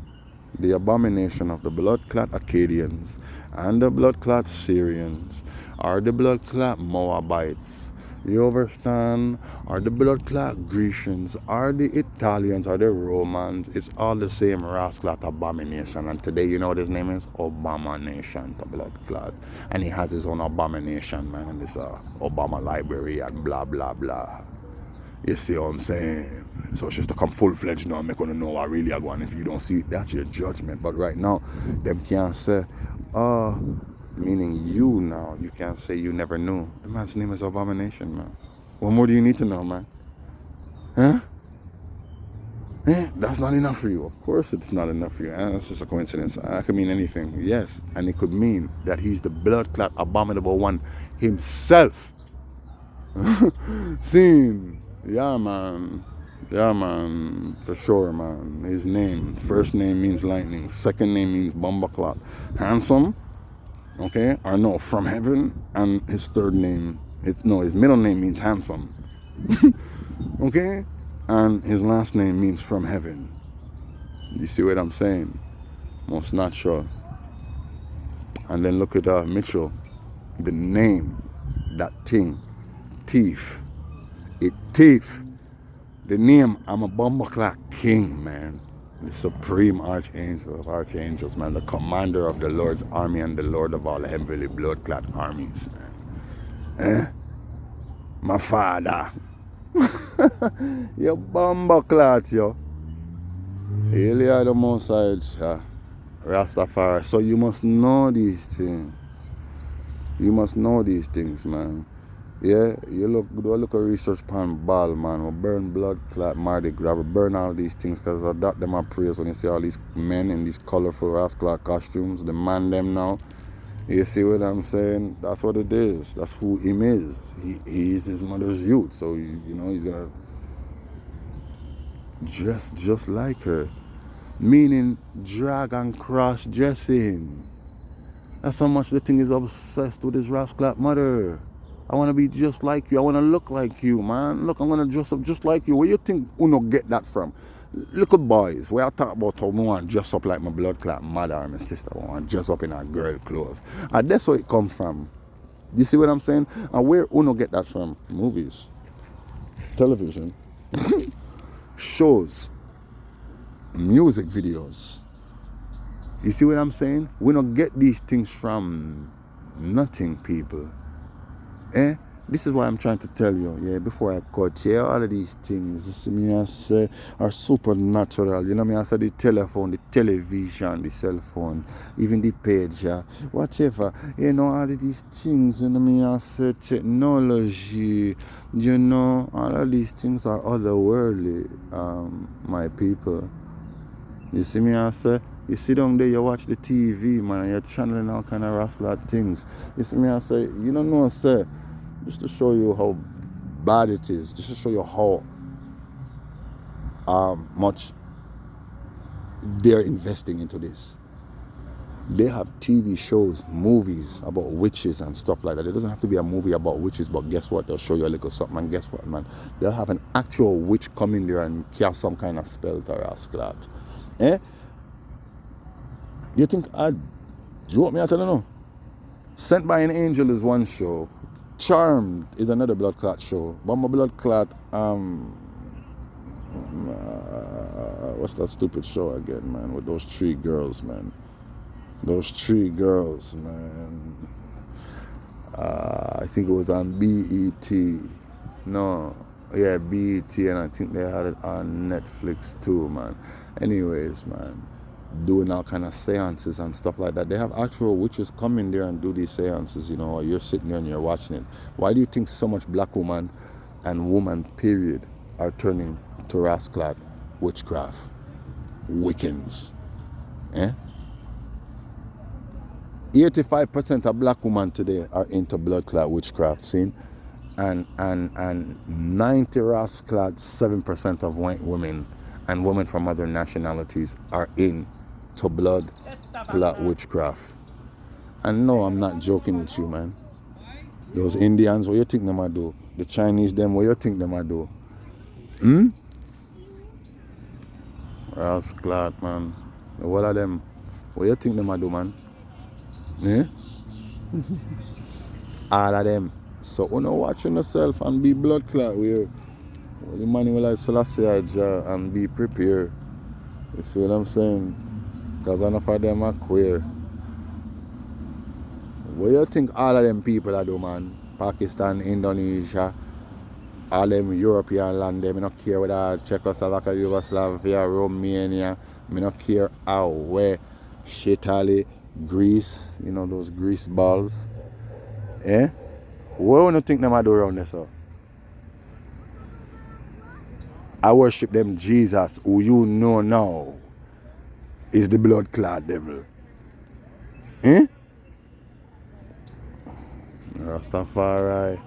The abomination of the blood clot Acadians and the blood clot Syrians are the blood clot Moabites. You understand? Are the blood clot Grecians, are the Italians, are the Romans? It's all the same rascal abomination. And today, you know what his name is? Abomination, the blood clot. And he has his own abomination, man, in this Obama library and blah, blah, blah. You see what I'm saying? So it's just to come full-fledged now, make you know what really I go on. If you don't see it, that's your judgment. But right now, them can't say, meaning you now, you can't say you never knew. The man's name is Abomination, man. What more do you need to know, man? Huh? That's not enough for you. Of course it's not enough for you. And it's just a coincidence. It could mean anything. Yes. And it could mean that he's the blood clot abominable one himself. Seen. Yeah, man. Yeah, man. For sure, man. His name. First name means lightning. Second name means bumbleclot. Handsome. Okay? Or no, from heaven. And his third name. His middle name means handsome. Okay? And his last name means from heaven. You see what I'm saying? Most natural. And then look at Mitchell. The name. That thing. Thief. It thief. The name, I'm a bumbleclot king, man. The supreme archangel of archangels, man. The commander of the Lord's army and the Lord of all heavenly blood-clot armies, man. My father. You bumbleclot, yo. Hail are the Most High, Rastafari. So you must know these things. You must know these things, man. Yeah, do a look at research upon Baal, man. We burn blood clot, Mardi Gras, we burn all these things because of that them are praise when you see all these men in these colorful rascal costumes, the man them now. You see what I'm saying? That's what it is. That's who him is. He is his mother's youth, so he's gonna dress just like her. Meaning drag and cross dressing. That's how much the thing is obsessed with his rascal mother. I want to be just like you. I want to look like you, man. Look, I'm going to dress up just like you. Where you think Uno get that from? Look at boys. Where I talk about how I want to dress up like my blood clot mother or my sister. I want to dress up in her girl clothes. And that's where it comes from. You see what I'm saying? And where Uno get that from? Movies. Television. Shows. Music videos. You see what I'm saying? We don't get these things from nothing, people. This is what I'm trying to tell you, before I cut, all of these things, you see me, I say, are supernatural, you know me, I say the telephone, the television, the cell phone, even the pager, whatever, all of these things, you know me, I say technology, all of these things are otherworldly, my people. You see me, I say, you sit down there, you watch the TV, man, and you're channeling all kind of rascal things. You see me, I say, you don't know, sir, just to show you how bad it is, just to show you how much they're investing into this. They have TV shows, movies about witches and stuff like that. It doesn't have to be a movie about witches, but guess what? They'll show you a little something, and guess what, man? They'll have an actual witch come in there and cast some kind of spell to rascal. You think I joke me? I tell you no. Sent by an Angel is one show. Charmed is another blood clot show. But my blood clot, what's that stupid show again, man? With those 3 girls, man. Those 3 girls, man. I think it was on BET. No, yeah, BET, and I think they had it on Netflix too, man. Anyways, man, doing all kind of seances and stuff like that. They have actual witches come in there and do these seances, you know, you're sitting there and you're watching it. Why do you think so much black woman and woman, period, are turning to rasclat witchcraft? Wiccans. 85% of black women today are into blood clot witchcraft, see? And 90 rasclat 7% of white women and women from other nationalities are into blood clot witchcraft. And no, I'm not joking with you, man. Those Indians, what you think them a do? The Chinese, them, what you think them a do? Rasclat, man. What are them? What you think them a do, man? All of them. So you know, watching yourself and be blood clot where the money will like Selassie and be prepared. You see what I'm saying? Because enough of them are queer. What you think all of them people are do, man? Pakistan, Indonesia, all them European land, they don't care whether Czechoslovakia, Yugoslavia, Romania, me not care how, where, Italy, Greece, you know, those grease balls. What do you think them I do around there, sir? I worship them Jesus, who you know now is the blood clot devil. Rastafari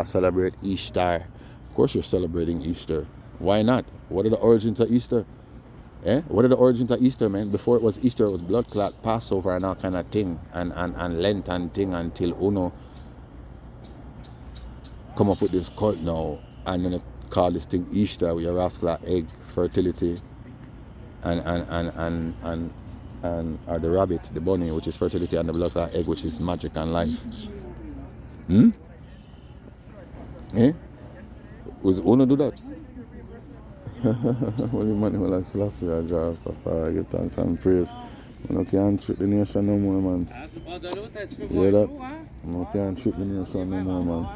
celebrate Easter. Of course you're celebrating Easter. Why not? What are the origins of Easter? What are the origins of Easter, man? Before it was Easter, it was blood clot, Passover and all kind of thing. And Lent and thing until Uno come up with this cult now. And then call this thing Easter with your rascal egg, fertility, and or the rabbit, the bunny, which is fertility, and the blood clot egg, which is magic and life. Was Uno do that? Holy money, well, I Selassie, I just give thanks and praise. You can't trick the nation no more, man. You hear that? You can't trick the nation no more, man.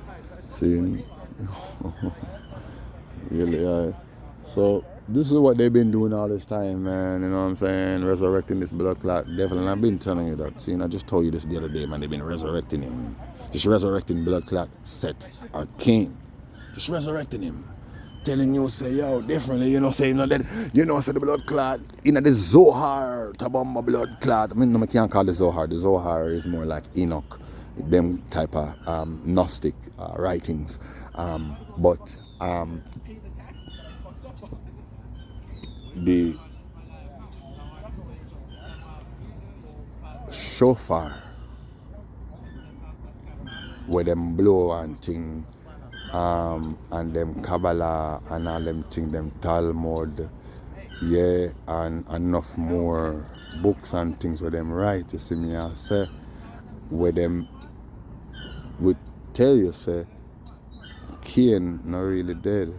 See? Really, So, this is what they've been doing all this time, man. You know what I'm saying? Resurrecting this blood clot devil. And I've been telling you that. See, I just told you this the other day, man. They've been resurrecting him. Just resurrecting blood clot Set or Cain. Just resurrecting him. Telling you, say, yo, differently, you know, saying that, you know, say the blood clot, you know, the Zohar, Tabamba blood clot. I mean, no, I can't call it Zohar. The Zohar is more like Enoch, them type of Gnostic writings. But the shofar, where them blow and thing, and them Kabbalah and all them thing, them Talmud, and enough more books and things where them write, you see me, I say, where them would tell you, say, Cain not really dead.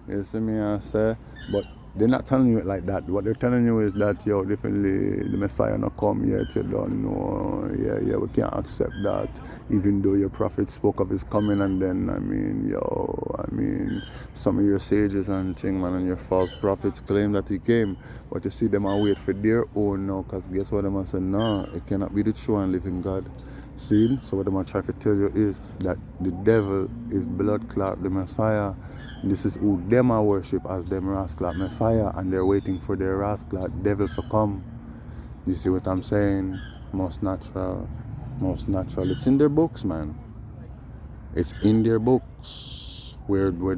You see me, I say, but they're not telling you it like that. What they're telling you is that, yo, definitely the Messiah not come yet, you don't know. Yeah, we can't accept that. Even though your prophet spoke of his coming, and then, some of your sages and thing, man, and your false prophets claim that he came. But you see, them are wait for their own now, because guess what? Them are saying, no, it cannot be the true and living God. See? So what I'm going to try to tell you is that the devil is blood clot, the Messiah. This is who them are worship as them rascal Messiah, and they're waiting for their rascal devil to come. You see what I'm saying? Most natural. It's in their books, man. It's in their books where they're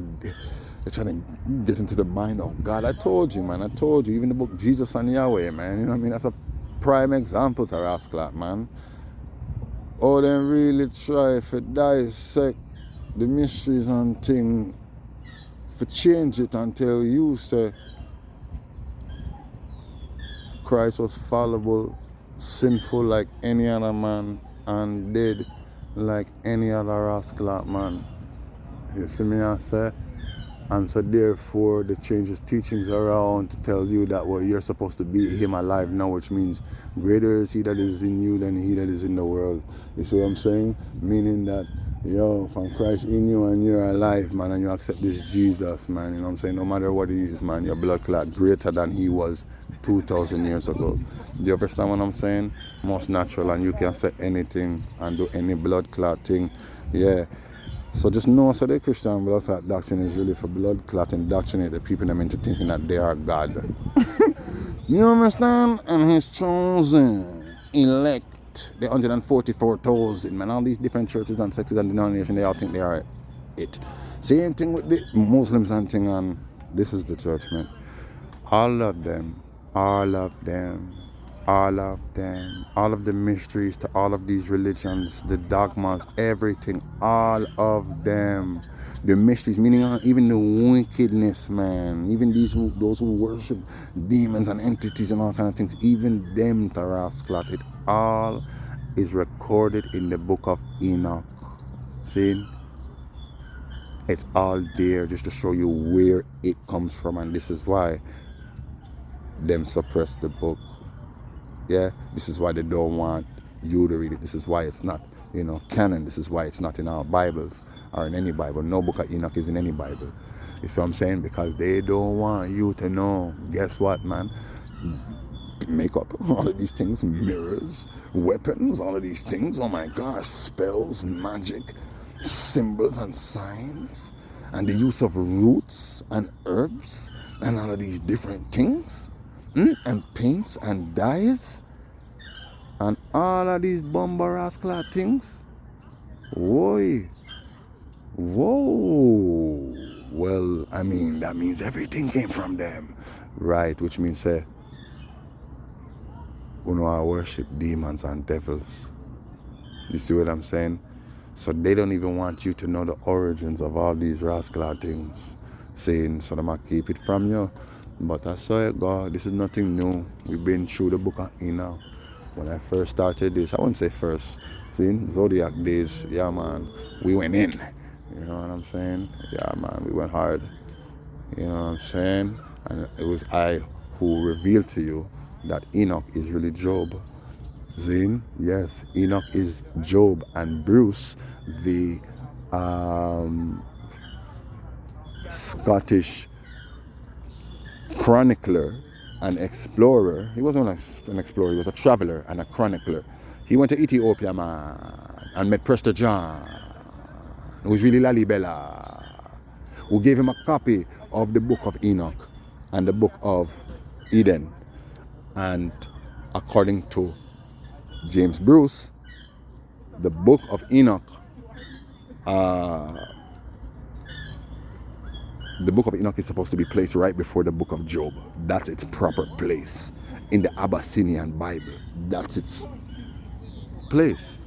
trying to get into the mind of God. I told you, man. Even the book Jesus and Yahweh, man. You know what I mean? That's a prime example to rascal, man. Oh, they really try to dissect the mysteries and things, for change it until you say Christ was fallible, sinful like any other man, and dead like any other rascal man. You see me, I say? And so therefore, they change his teachings around to tell you that, well, you're supposed to be him alive now, which means greater is he that is in you than he that is in the world. You see what I'm saying? Meaning that, from Christ in you and you're alive, man, and you accept this Jesus, man, you know what I'm saying? No matter what he is, man, your blood clot greater than he was 2,000 years ago. Do you understand what I'm saying? Most natural, and you can say anything and do any blood clot thing. Yeah. So just know, so the Christian blood clot doctrine is really for blood clot indoctrinate the people them into thinking that they are God. You understand? And his chosen, elect, the 144,000, man, all these different churches and sects and denominations, they all think they are it. Same thing with the Muslims and thing, and this is the church, man. All of them, all of them, all of them, all of the mysteries to all of these religions, the dogmas, everything, all of them, the mysteries, meaning even the wickedness, man, even those who worship demons and entities and all kind of things, even them, Tarasclat, it all is recorded in the book of Enoch. See? It's all there just to show you where it comes from, and this is why them suppress the book. Yeah, this is why they don't want you to read it. This is why it's not, canon. This is why it's not in our Bibles or in any Bible. No book of Enoch is in any Bible. You see what I'm saying? Because they don't want you to know. Guess what, man? Makeup, all of these things, mirrors, weapons, all of these things. Oh my gosh, spells, magic, symbols and signs, and the use of roots and herbs and all of these different things. And paints and dyes and all of these bombarascla things. Whoa. Well, I mean, that means everything came from them. Right, which means say, I worship demons and devils. You see what I'm saying? So they don't even want you to know the origins of all these rascal things. Saying, so they might keep it from you. But I saw it, God, this is nothing new. We've been through the book of Enoch. When I first started this, I wouldn't say first. See, Zodiac days, yeah, man, we went in. You know what I'm saying? Yeah, man, we went hard. You know what I'm saying? And it was I who revealed to you that Enoch is really Job. Zane, yes, Enoch is Job, and Bruce, the Scottish chronicler and explorer. He wasn't an explorer, he was a traveler and a chronicler. He went to Ethiopia, man, and met Prester John, who was really Lalibela, who gave him a copy of the book of Enoch and the book of Eden. And according to James Bruce, the book of Enoch, the book of Enoch is supposed to be placed right before the book of Job. That's its proper place in the Abyssinian Bible. That's its place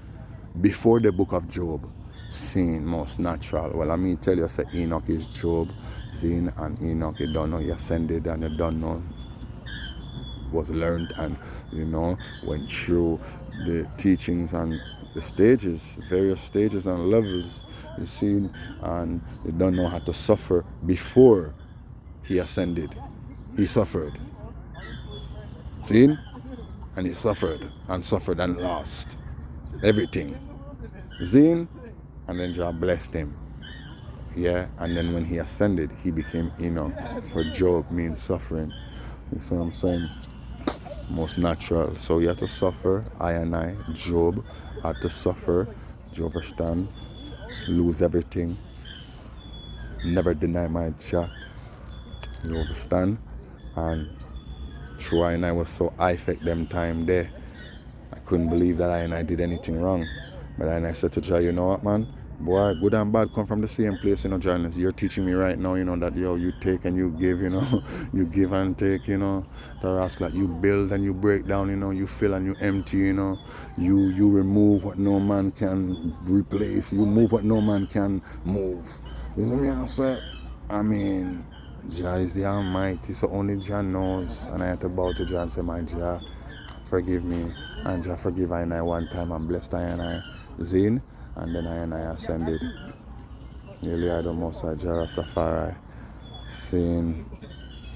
before the book of Job. Seen most natural. Well, I mean, tell you, say Enoch is Job. Seen, and Enoch, you don't know, he ascended, and you don't know, was learned, and went through the teachings and the stages, various stages and levels. You see, and you don't know how to suffer before he ascended. He suffered. See? And he suffered and lost everything. See? And then God blessed him. Yeah, and then when he ascended, he became Enoch. For Job means suffering. You see what I'm saying? Most natural. So you have to suffer. I, Job, had to suffer. Do you understand? Lose everything. Never deny my Jah. You understand? And true, I was so I-fect them time there. I couldn't believe that I did anything wrong. But I said to Jah, you know what, man? Boy, good and bad come from the same place, Journalist. You're teaching me right now, that, you take and you give, you give and take, Tarasclat, you build and you break down, you fill and you empty, you remove what no man can replace, you move what no man can move. You see me, I say? I mean, Jah is the Almighty, so only Jah knows. And I had to bow to Jah and say, my Jah, forgive me. And Jah forgive I and I one time and blessed I and I Zin. And then I and I ascended. Nearly I don't most Jah Rastafari. Saying,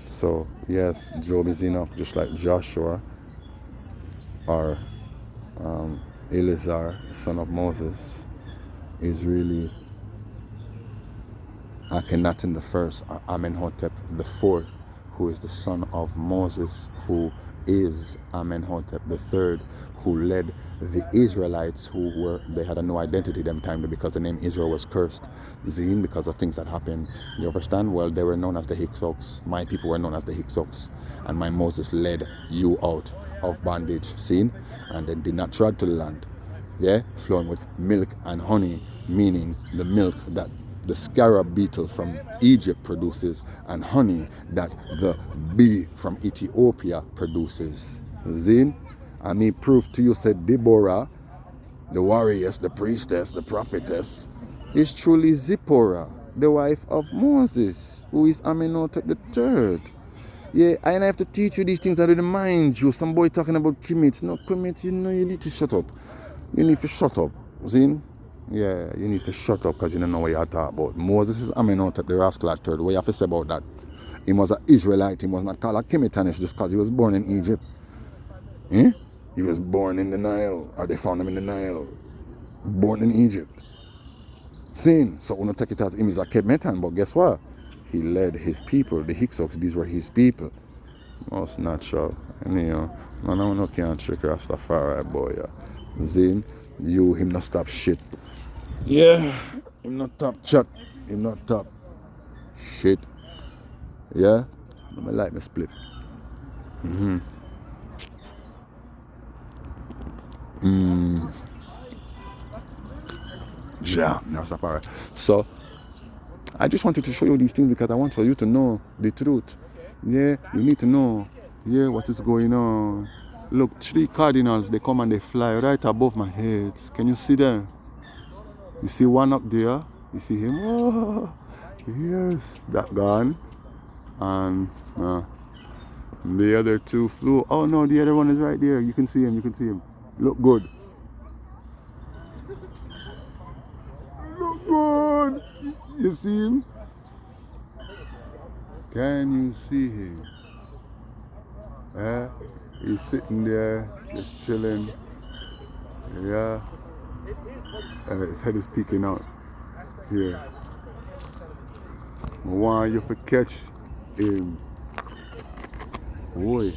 so yes, Job is enough, just like Joshua or Eleazar, the son of Moses, is really Akhenaten the first, or Amenhotep the fourth, who is the son of Moses, who is Amenhotep the third, who led the Israelites, they had a no identity them time because the name Israel was cursed, Zine, because of things that happened. You understand? Well, they were known as the Hyksos. My people were known as the Hyksos, and my Moses led you out of bondage, seen, and then did not trod to the land, flowing with milk and honey, meaning the milk that the scarab beetle from Egypt produces and honey that the bee from Ethiopia produces. Zin, I may prove to you, said Deborah, the warriors, the priestess, the prophetess, is truly Zipporah, the wife of Moses, who is Amenhotep the third. Yeah, and I have to teach you these things that remind you. Some boy talking about Kemet. No, Kemet, you need to shut up. You need to shut up. Zin? Yeah, you need to shut up because you don't know what you're talking about. Moses is Amenhotep, the rascal third. What you have to say about that? He was an Israelite. He was not called a Kemetanish just because he was born in Egypt. He was born in the Nile, or they found him in the Nile. Born in Egypt. Seen? So we don't take it as him is a Kemetan, but guess what? He led his people, the Hyksos. These were his people. Most natural. Anyhow, no can't trick Rastafari, boy. Yeah. Zin, him not stop shit. Yeah, him not top chat. Him not top shit. Yeah, I like my split. Yeah, that's alright. So I just wanted to show you these things because I want for you to know the truth. Yeah, you need to know. Yeah, what is going on? Look, 3 cardinals, they come and they fly right above my head. Can you see them? You see one up there? You see him? Oh, yes, that gone. And the other 2 flew. Oh no, the other one is right there. You can see him. You can see him. Look good. Look good. You see him? Can you see him? He's sitting there, just chilling. Yeah. His head is peeking out. Here. I want you to catch him. Boy.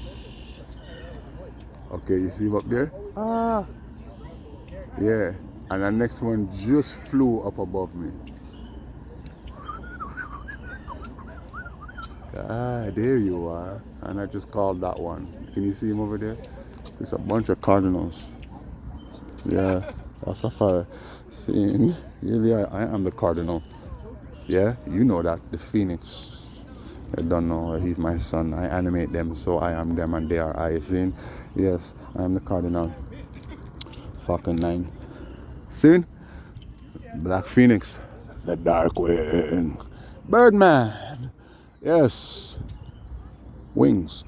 Okay, you see him up there? Ah. Yeah. And the next one just flew up above me. Ah, there you are. And I just called that one. Can you see him over there? It's a bunch of cardinals. Yeah, that's a fire. Seeing, really, I am the cardinal. Yeah, you know that. The phoenix. I don't know. He's my son. I animate them, so I am them and they are I. Seeing, yes, I am the cardinal. Fucking 9. Seeing? Black Phoenix. The Dark Wing. Birdman. Yes. Wings.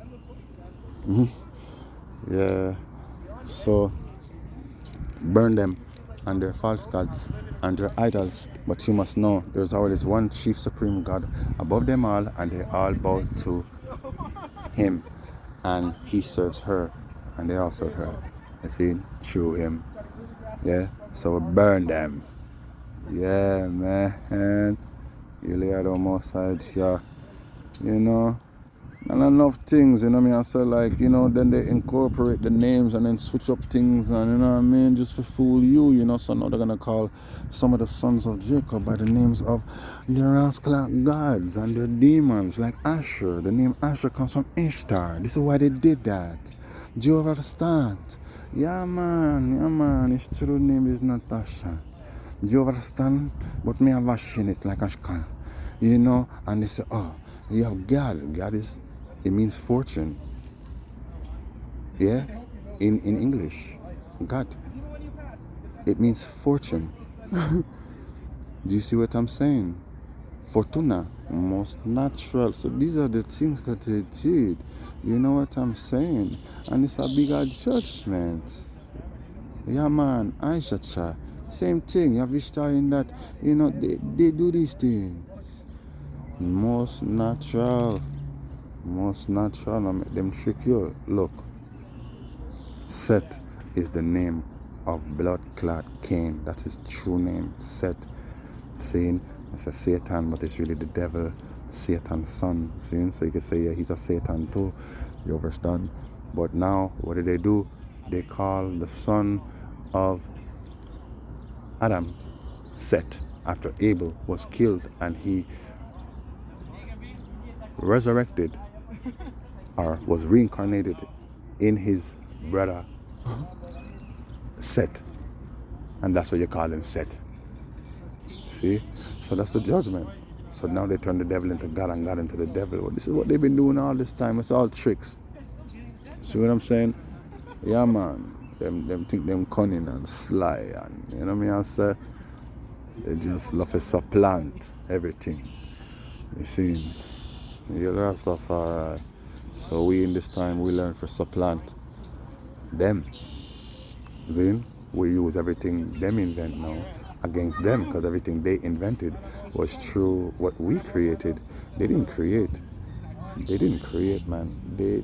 Yeah. So burn them and their false gods and their idols. But you must know there's always one chief supreme God above them all, and they all bow to him, and he serves her, and they all serve her. You see, through him. Yeah. So burn them. Yeah, man. You lay out almost side, yeah. You know, and enough things, you know what I mean? I say, like, you know, then they incorporate the names and then switch up things, and you know what I mean, just to fool you, you know. So now they're gonna call some of the sons of Jacob by the names of their rascal gods and their demons, like Asher. The name Asher comes from Ishtar. This is why they did that. Do you understand? Yeah, man. His true name is not Asher. Do you understand? But me have in it like Ashkan. You know, and they say, oh, you have God. God is, it means fortune. Yeah? In English. God. It means fortune. Do you see what I'm saying? Fortuna. most natural. So these are the things that they did. You know what I'm saying? And it's a bigger judgment. Yeah, man, Aisha, same thing. You have history in that, they do these things. Most natural. Most natural. I make them trick you. Look, Seth is the name of blood clot Cain. That's his true name, Seth. Saying it's a Satan, but it's really the devil, Satan's son. See? So you can say, yeah, he's a Satan too. You understand? But now, what do? They call the son of Adam Seth, after Abel was killed and he resurrected or was reincarnated in his brother Seth. And that's what you call him, Seth. See? So that's the judgment. So now they turn the devil into God and God into the devil. Well, this is what they've been doing all this time. It's all tricks. See what I'm saying? Yeah, man. Them think them cunning and sly, and you know what I mean? I say they just love to supplant everything. You see? Yeah, that stuff, alright. So we in this time we learn to supplant them. See? We use everything them invent now against them, because everything they invented was true what we created. They didn't create, man. They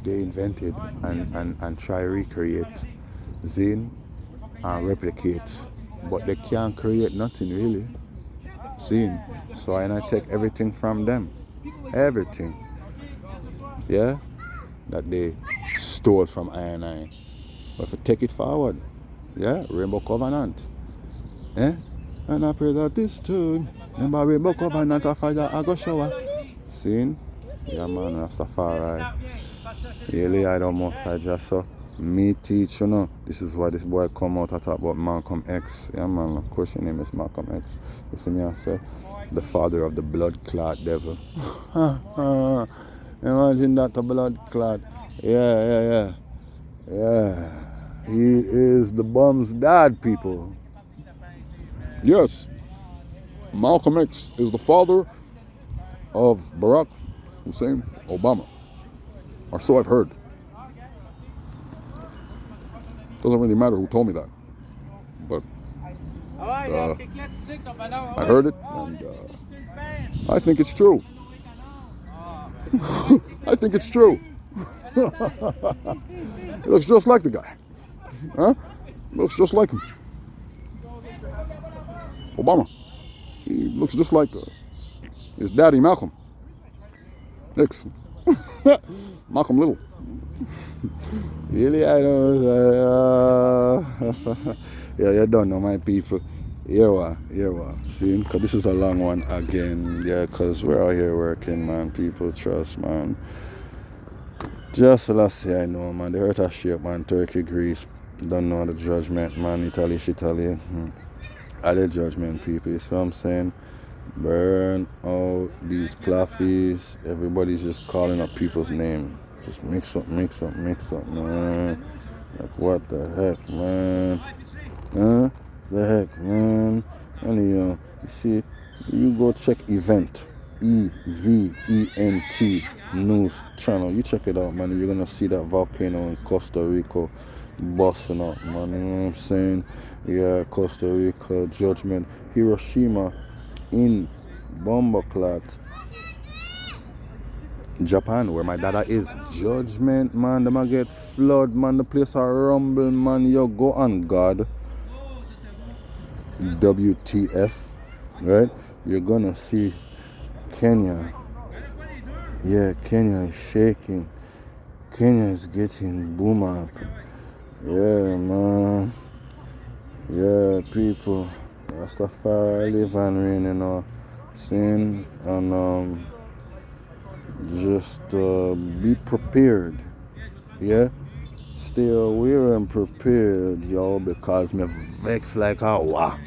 invented and try recreate, zine, and replicate, but they can't create nothing really. See? So I take everything from them, everything, yeah, that they stole from I and I. But to take it forward, yeah, Rainbow Covenant, yeah. And I pray that this tune, remember Rainbow Covenant of fire, I go shower. See? Yeah, man, Rastafari. Really, I don't most I just so me teach, this is why this boy come out and talk about Malcolm X. Yeah, man, of course your name is Malcolm X. You see me, I say, the father of the blood clot devil. Imagine that, the blood clot. Yeah. He is the bum's dad, people. Yes, Malcolm X is the father of Barack Hussein Obama, or so I've heard. Doesn't really matter who told me that, but I heard it, and I think it's true. I think it's true. He looks just like the guy. Huh? Looks just like him. Obama. He looks just like his daddy, Malcolm X. Malcolm Little. Really, I don't. Yeah, you don't know my people. Yeah. See, because this is a long one again. Yeah, because we're out here working, man. People trust, man. Just last year, I know, man. The earth has shape, man. Turkey, Greece. Don't know the judgment, man. Italy. Are the judgment, people. You see what I'm saying? Burn out these coffees. Everybody's just calling up people's name. Just mix up, man. Like, what the heck, man? Huh? The heck, man? Anyhow, you see, you go check event. EVENT news channel. You check it out, man. You're gonna see that volcano in Costa Rica busting up, man. You know what I'm saying? Yeah, Costa Rica judgment. Hiroshima in Bomboclat, Japan, where my dada is. Judgment, man. Them a get flood, man. The place a rumble, man. You go on, God. WTF, right? You're gonna see Kenya. Yeah, Kenya is shaking. Kenya is getting boom up. Yeah, man. Yeah, people. Rastafari live and reign, you know. Sin and just be prepared. Yeah. Stay aware and prepared, y'all, because me vex like a wow.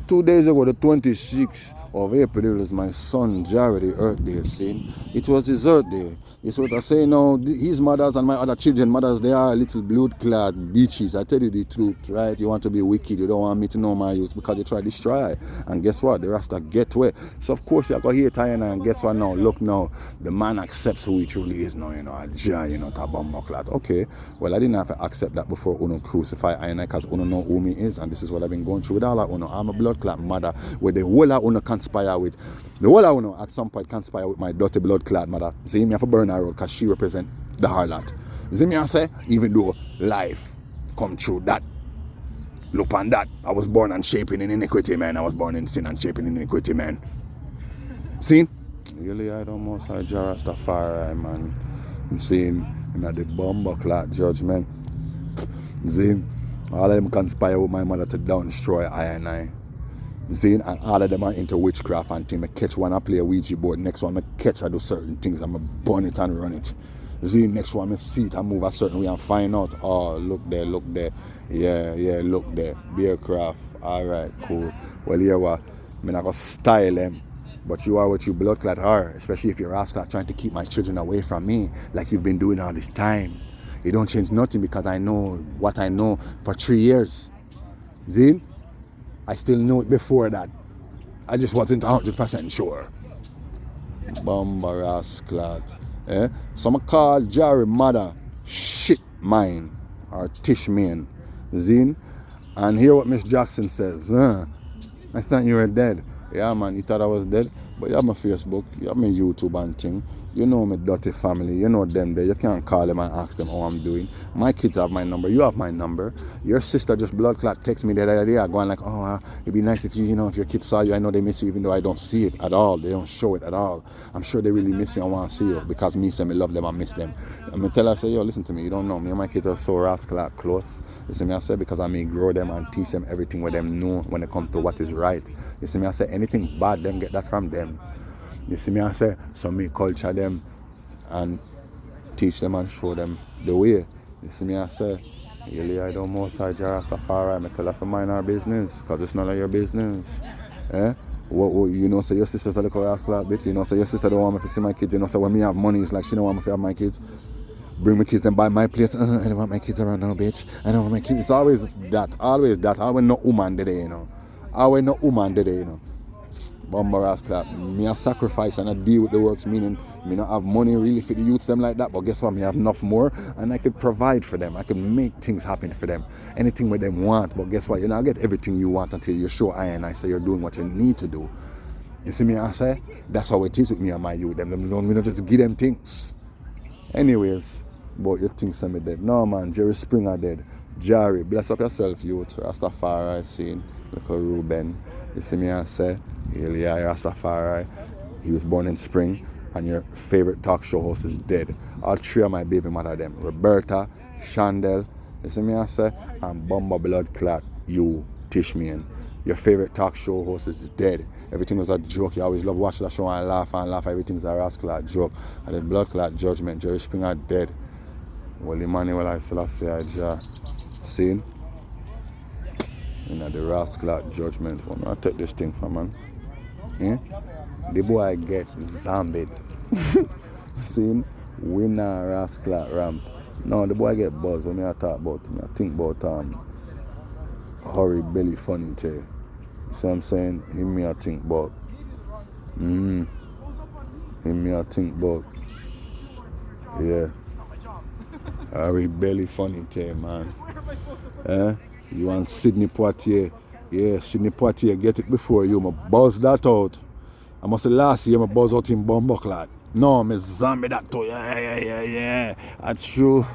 2 days ago, the 26th Of April is my son Jared Earth Day, see? It was his Earth Day. You see what I say now? His mothers and my other children mothers, they are little blood-clad bitches. I tell you the truth, right? You want to be wicked. You don't want me to know my youth because you try to destroy. And guess what? The Rasta get away. So of course you go here and guess what now? Look now, the man accepts who he truly is now, a Jah, to bumbucklat. Okay, well I didn't have to accept that before Uno crucify I because Uno know who me is, and this is what I've been going through with all of Uno. I'm a blood-clad mother where the whole of Uno conspire with. The whole of Uno at some point conspire with my dirty blood-clad mother. See me have to burn her road because she represent the harlot. See me I say, even though life come through that. Look on that. I was born and shaping in iniquity, man. I was born in sin and shaping in iniquity, man. See? Really, I don't most I Jah Rastafari, man. I'm saying, the bumbucklat judgment. See? All of them conspire with my mother to destroy I and I. See? And all of them are into witchcraft and things. I catch one, I play a Ouija board. Next one, I catch, I do certain things. I'm going to burn it and run it. See, next one, I see it and move a certain way and find out. Oh, look there. Yeah, look there. Beercraft. All right, cool. Well, here what? I'm not going to style them. But you are what you blood-clad are, especially if you're rascal trying to keep my children away from me like you've been doing all this time. It don't change nothing because I know what I know for 3 years. See? I still knew it before that. I just wasn't 100% sure. Bumba rascal. Some call Jerry mother shit mine or Tish man. Zine? And hear what Miss Jackson says. I thought you were dead. Yeah, man, you thought I was dead? But you have my Facebook, you have my YouTube and thing. You know my dirty family, you know them there. You can't call them and ask them how I'm doing. My kids have my number, you have my number. Your sister just blood clot text me the other day, going like, oh, it'd be nice if if your kids saw you. I know they miss you even though I don't see it at all. They don't show it at all. I'm sure they really miss you and want to see you because me say me love them and miss them. I'm going to tell her, say, yo, listen to me, you don't know. Me and my kids are so rascal close. You see me, I say, because I may grow them and teach them everything what them know when it comes to what is right. You see me, I say, anything bad, them get that from them. You see me, I say, so me culture them and teach them and show them the way. You see me, I say, really, I don't most I Jah Rastafari. I tell her to mind our business, because it's none of your business. What, say your sister's a little rascal, bitch. Say your sister don't want me to see my kids. Say when me have money, it's like she don't want me to have my kids. Bring my kids and buy my place. I don't want my kids around now, bitch. I don't want my kids. It's always that. Always no woman today, Always no woman today, Bumbaras clap. Me a sacrifice and I deal with the works, meaning me not have money really for the youths them like that, but guess what, me have enough more and I could provide for them. I could make things happen for them. Anything what them want, but guess what, you not get everything you want until you show I say you're doing what you need to do. You see me, I say, that's how it is with me and my youth. Them don't just give them things. Anyways, but you think some me dead. No man, Jerry Springer dead. Jerry, bless up yourself, youth. Rastafari scene. Look at Ruben. You see me, I say, yeah, Rastafari. He was born in spring, and your favorite talk show host is dead. All three of my baby mother them. Roberta, Chandel, you see me, I say, and Bumba Blood Clot, you, Tishman. Your favorite talk show host is dead. Everything was a joke. You always love watching the show and laugh. Everything's a rascal joke. And the Blood Clot judgment, Jerry Springer dead. Well, Emmanuel, I still say, I just seen. The rascal judgment. I'm going to take this thing from man. The boy get zombied. Seen? Winner rascal ramp. No, the boy get buzzed when I talk about him. I think about Hurry Belly Funny too. You see what I'm saying? Him me I think about. Him me I think about. Yeah. Hurry Belly Funny too, man. You want Sydney Poitier? Yeah, Sydney Poitier, get it before you. I buzz that out. I must say last year I buzz out in Bumbucklat. No, me zombie that too. Yeah. That's true.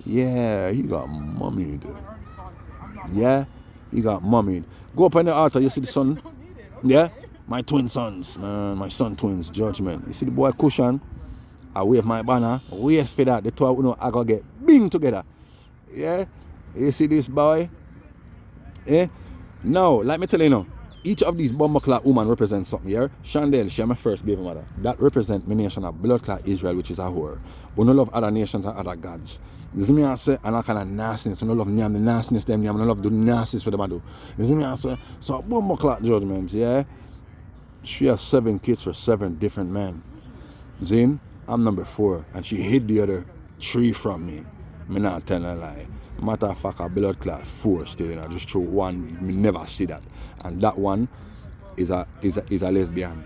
Yeah, he got mummied. Yeah, he got mummied. Go up on the altar, you see the sun? Yeah? My twin sons, man. My son twins, judgment. You see the boy cushion? I wave my banner. Wait for that. The two of I gotta get bing together. Yeah? You see this boy? Now, let me tell you each of these Bumbucklat women represents something here. Chandel, she my first baby mother. That represents my nation of blood clot Israel, which is a whore. We don't love other nations and other gods. You see me I say, and all kind of nastiness. We don't love the nastiness them, we don't love the nastiness for them I do. You see me I say, so Bumbucklat judgment, yeah? She has 7 kids for 7 different men. Zin, I'm number 4, and she hid the other 3 from me. Me not telling a lie. Matter of fact, a blood clot 4 still, you know, just through one. Me never see that, and that one is a lesbian.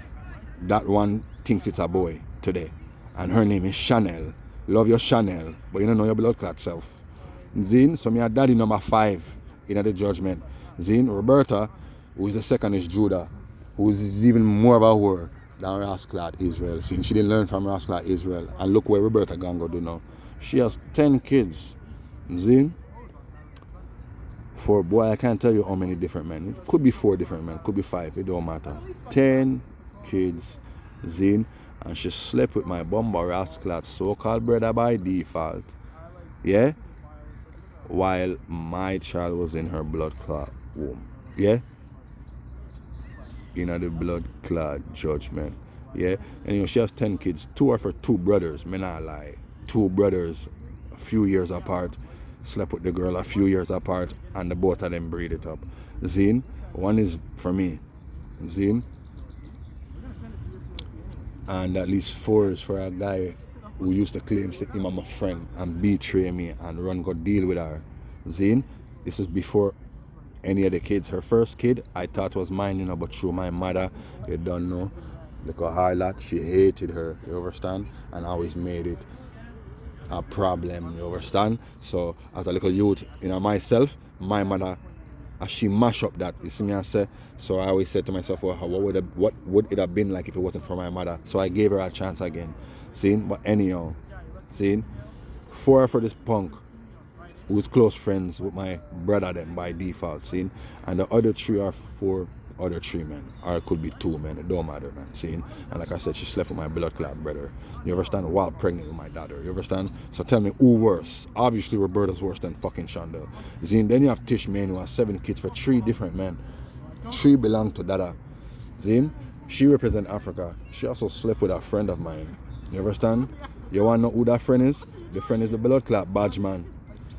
That one thinks it's a boy today, and her name is Chanel. Love your Chanel, but you don't know your blood clot self. Zin, so me a daddy number 5 in the judgment. Zin, Roberta, who is the second, is Judah, who is even more of a whore than Rasclad Israel. Since she didn't learn from Rasclad Israel, and look where Roberta Gango do now. She has 10 kids. Zin, for boy, I can't tell you how many different men. It could be 4 different men, could be 5, it don't matter. 10 kids, Zin, and she slept with my bumba Rasclad so-called brother by default. Yeah? While my child was in her blood clot womb. Yeah? In the blood clot judgment. Yeah? And she has 10 kids. 2 are for 2 brothers. Me not lie. 2 brothers, a few years apart, slept with the girl a few years apart, and the both of them breed it up. Zin, one is for me. Zin. And at least 4 is for a guy who used to claim that him my friend and betray me and run go deal with her. Zin, this is before any of the kids. Her first kid I thought was mine, you know, but through my mother, you don't know. Like a harlot, she hated her, you understand? And always made it a problem, you understand? So as a little youth, you know, myself, my mother, she mash up that, you see me I say. So I always said to myself, well, what would it have been like if it wasn't for my mother? So I gave her a chance again. See? But anyhow, see? 4 for this punk who's close friends with my brother them by default, see? And the other 3 are 4 other 3 men, or it could be 2 men, it don't matter, man, see? And like I said, she slept with my blood clot brother, you understand, while pregnant with my daughter, you understand? So tell me, who worse? Obviously Roberta's worse than fucking Shonda. See? Then you have Tish Main, who has 7 kids for 3 different men. 3 belong to Dada. See? She represents Africa. She also slept with a friend of mine, you understand? You want to know who that friend is? The friend is the blood clot badge man.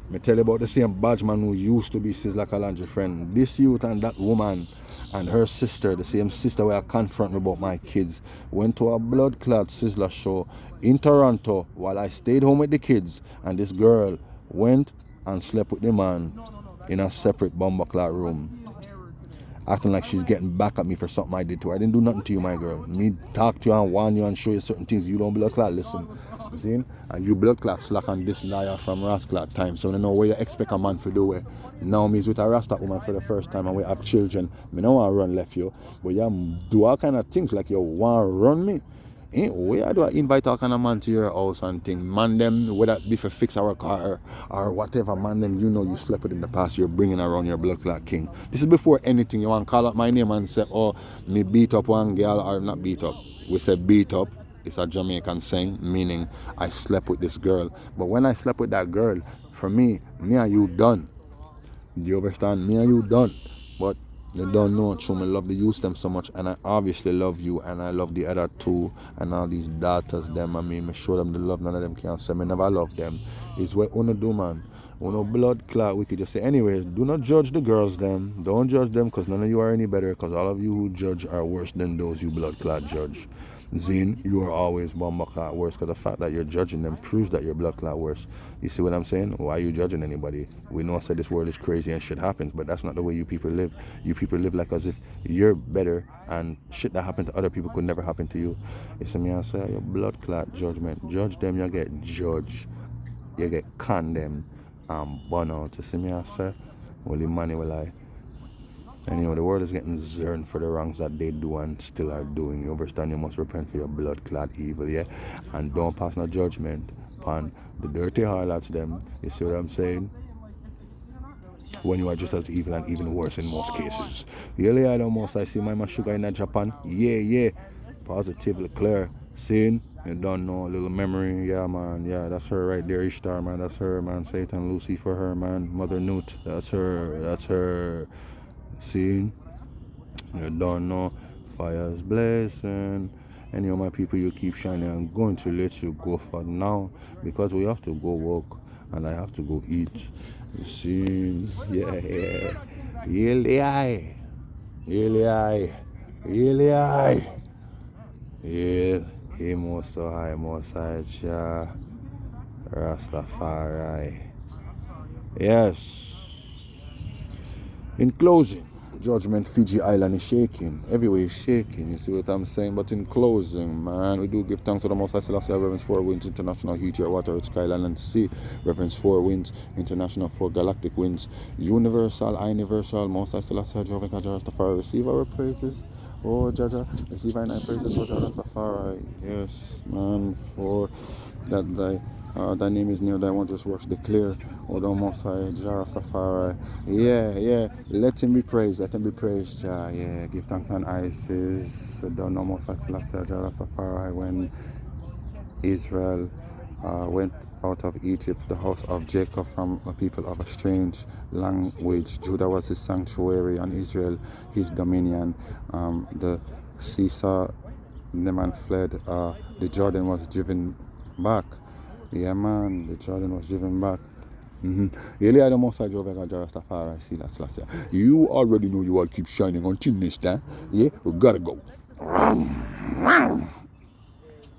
Me tell you about the same badge man who used to be Sizzla Kalanji friend. This youth and that woman and her sister, the same sister where I confront me about my kids, went to a blood clot Sizzla show in Toronto while I stayed home with the kids, and this girl went and slept with the man in a separate bomber clot room, acting like she's getting back at me for something I did to her. I didn't do nothing to you, my girl. Me talk to you and warn you and show you certain things. You don't blood clot, listen. See? And you blood clot slack on this liar from Rasclad time. So I don't know what you expect a man to do. Now me's with a Rasta woman for the first time and we have children. Me don't want to run left you. But you do all kind of things like you want to run me. Where do I invite all kind of man to your house and thing? Man them, whether it be for fix our car or whatever, man them, you know you slept with in the past, you're bringing around your blood clot king. This is before anything. You want to call out my name and say, oh, me beat up one girl, or not beat up. We say beat up. It's a Jamaican saying, meaning I slept with this girl. But when I slept with that girl, for me and you done. Do you understand? Me and you done. But they don't know true. I love to use them so much, and I obviously love you, and I love the other 2 and all these daughters them. I mean, me show them the love. None of them can say me never love them. It's what uno do, man. Uno blood clot. We could just say, anyways, do not judge the girls them. Don't judge them, because none of you are any better. Because all of you who judge are worse than those you blood clot judge. Zin, you are always bomba clot worse, because the fact that you're judging them proves that you're blood clot worse. You see what I'm saying? Why are you judging anybody? We know I said this world is crazy and shit happens, but that's not the way you people live. You people live like as if you're better and shit that happened to other people could never happen to you. You see me, I say, your blood clot judgment. Judge them, you get judged. You get condemned and burn out. You see me, I say, well, the money will lie. And you know, the world is getting zerned for the wrongs that they do and still are doing. You understand? You must repent for your blood clot evil, yeah? And don't pass no judgment upon the dirty harlots them. You see what I'm saying? When you are just as evil and even worse in most cases. Really, I don't most I see my sugar in Japan. Yeah. Positively clear. Seeing? You don't know, a little memory. Yeah, man. Yeah, that's her right there. Ishtar, man. That's her, man. Satan, Lucy for her, man. Mother Newt. That's her. See, you don't know, fire's blazing. Any of my people, you keep shining. I'm going to let you go for now because we have to go work and I have to go eat. You see, yeah. Really, Eli. Hail, Most High, Jah, Rastafari. Yes. In closing, Judgment Fiji Island is shaking. Everywhere is shaking. You see what I'm saying? But in closing, man, we do give thanks to the Most High Selassie, Reverence 4 Winds International, Heat, Air, Water, Earth, Sky, Land, and Sea. Reverence 4 Winds International, 4 Galactic Winds. Universal, Universal, Most High Selassie, Jehovah, Rastafari. Receive our praises. Oh, Jaja, receive our nine praises, oh, Jaja Rastafari. Yes, man, for that thy name is near, thy wondrous works declare. O thou Most High, Jah Rastafari. Yeah, let him be praised, Jah. Yeah, give thanks and Isis. Thou know Most High Selassie, Jah Rastafari, when Israel went out of Egypt, the house of Jacob, from a people of a strange language. Judah was his sanctuary, and Israel his dominion. The sea saw them and fled. The Jordan was driven back. Yeah, man, the Jordan was driven back. Earlier, the Most High Jehovah God Rastafari, see that's last year. You already know you all keep shining until next time. Yeah, we gotta go.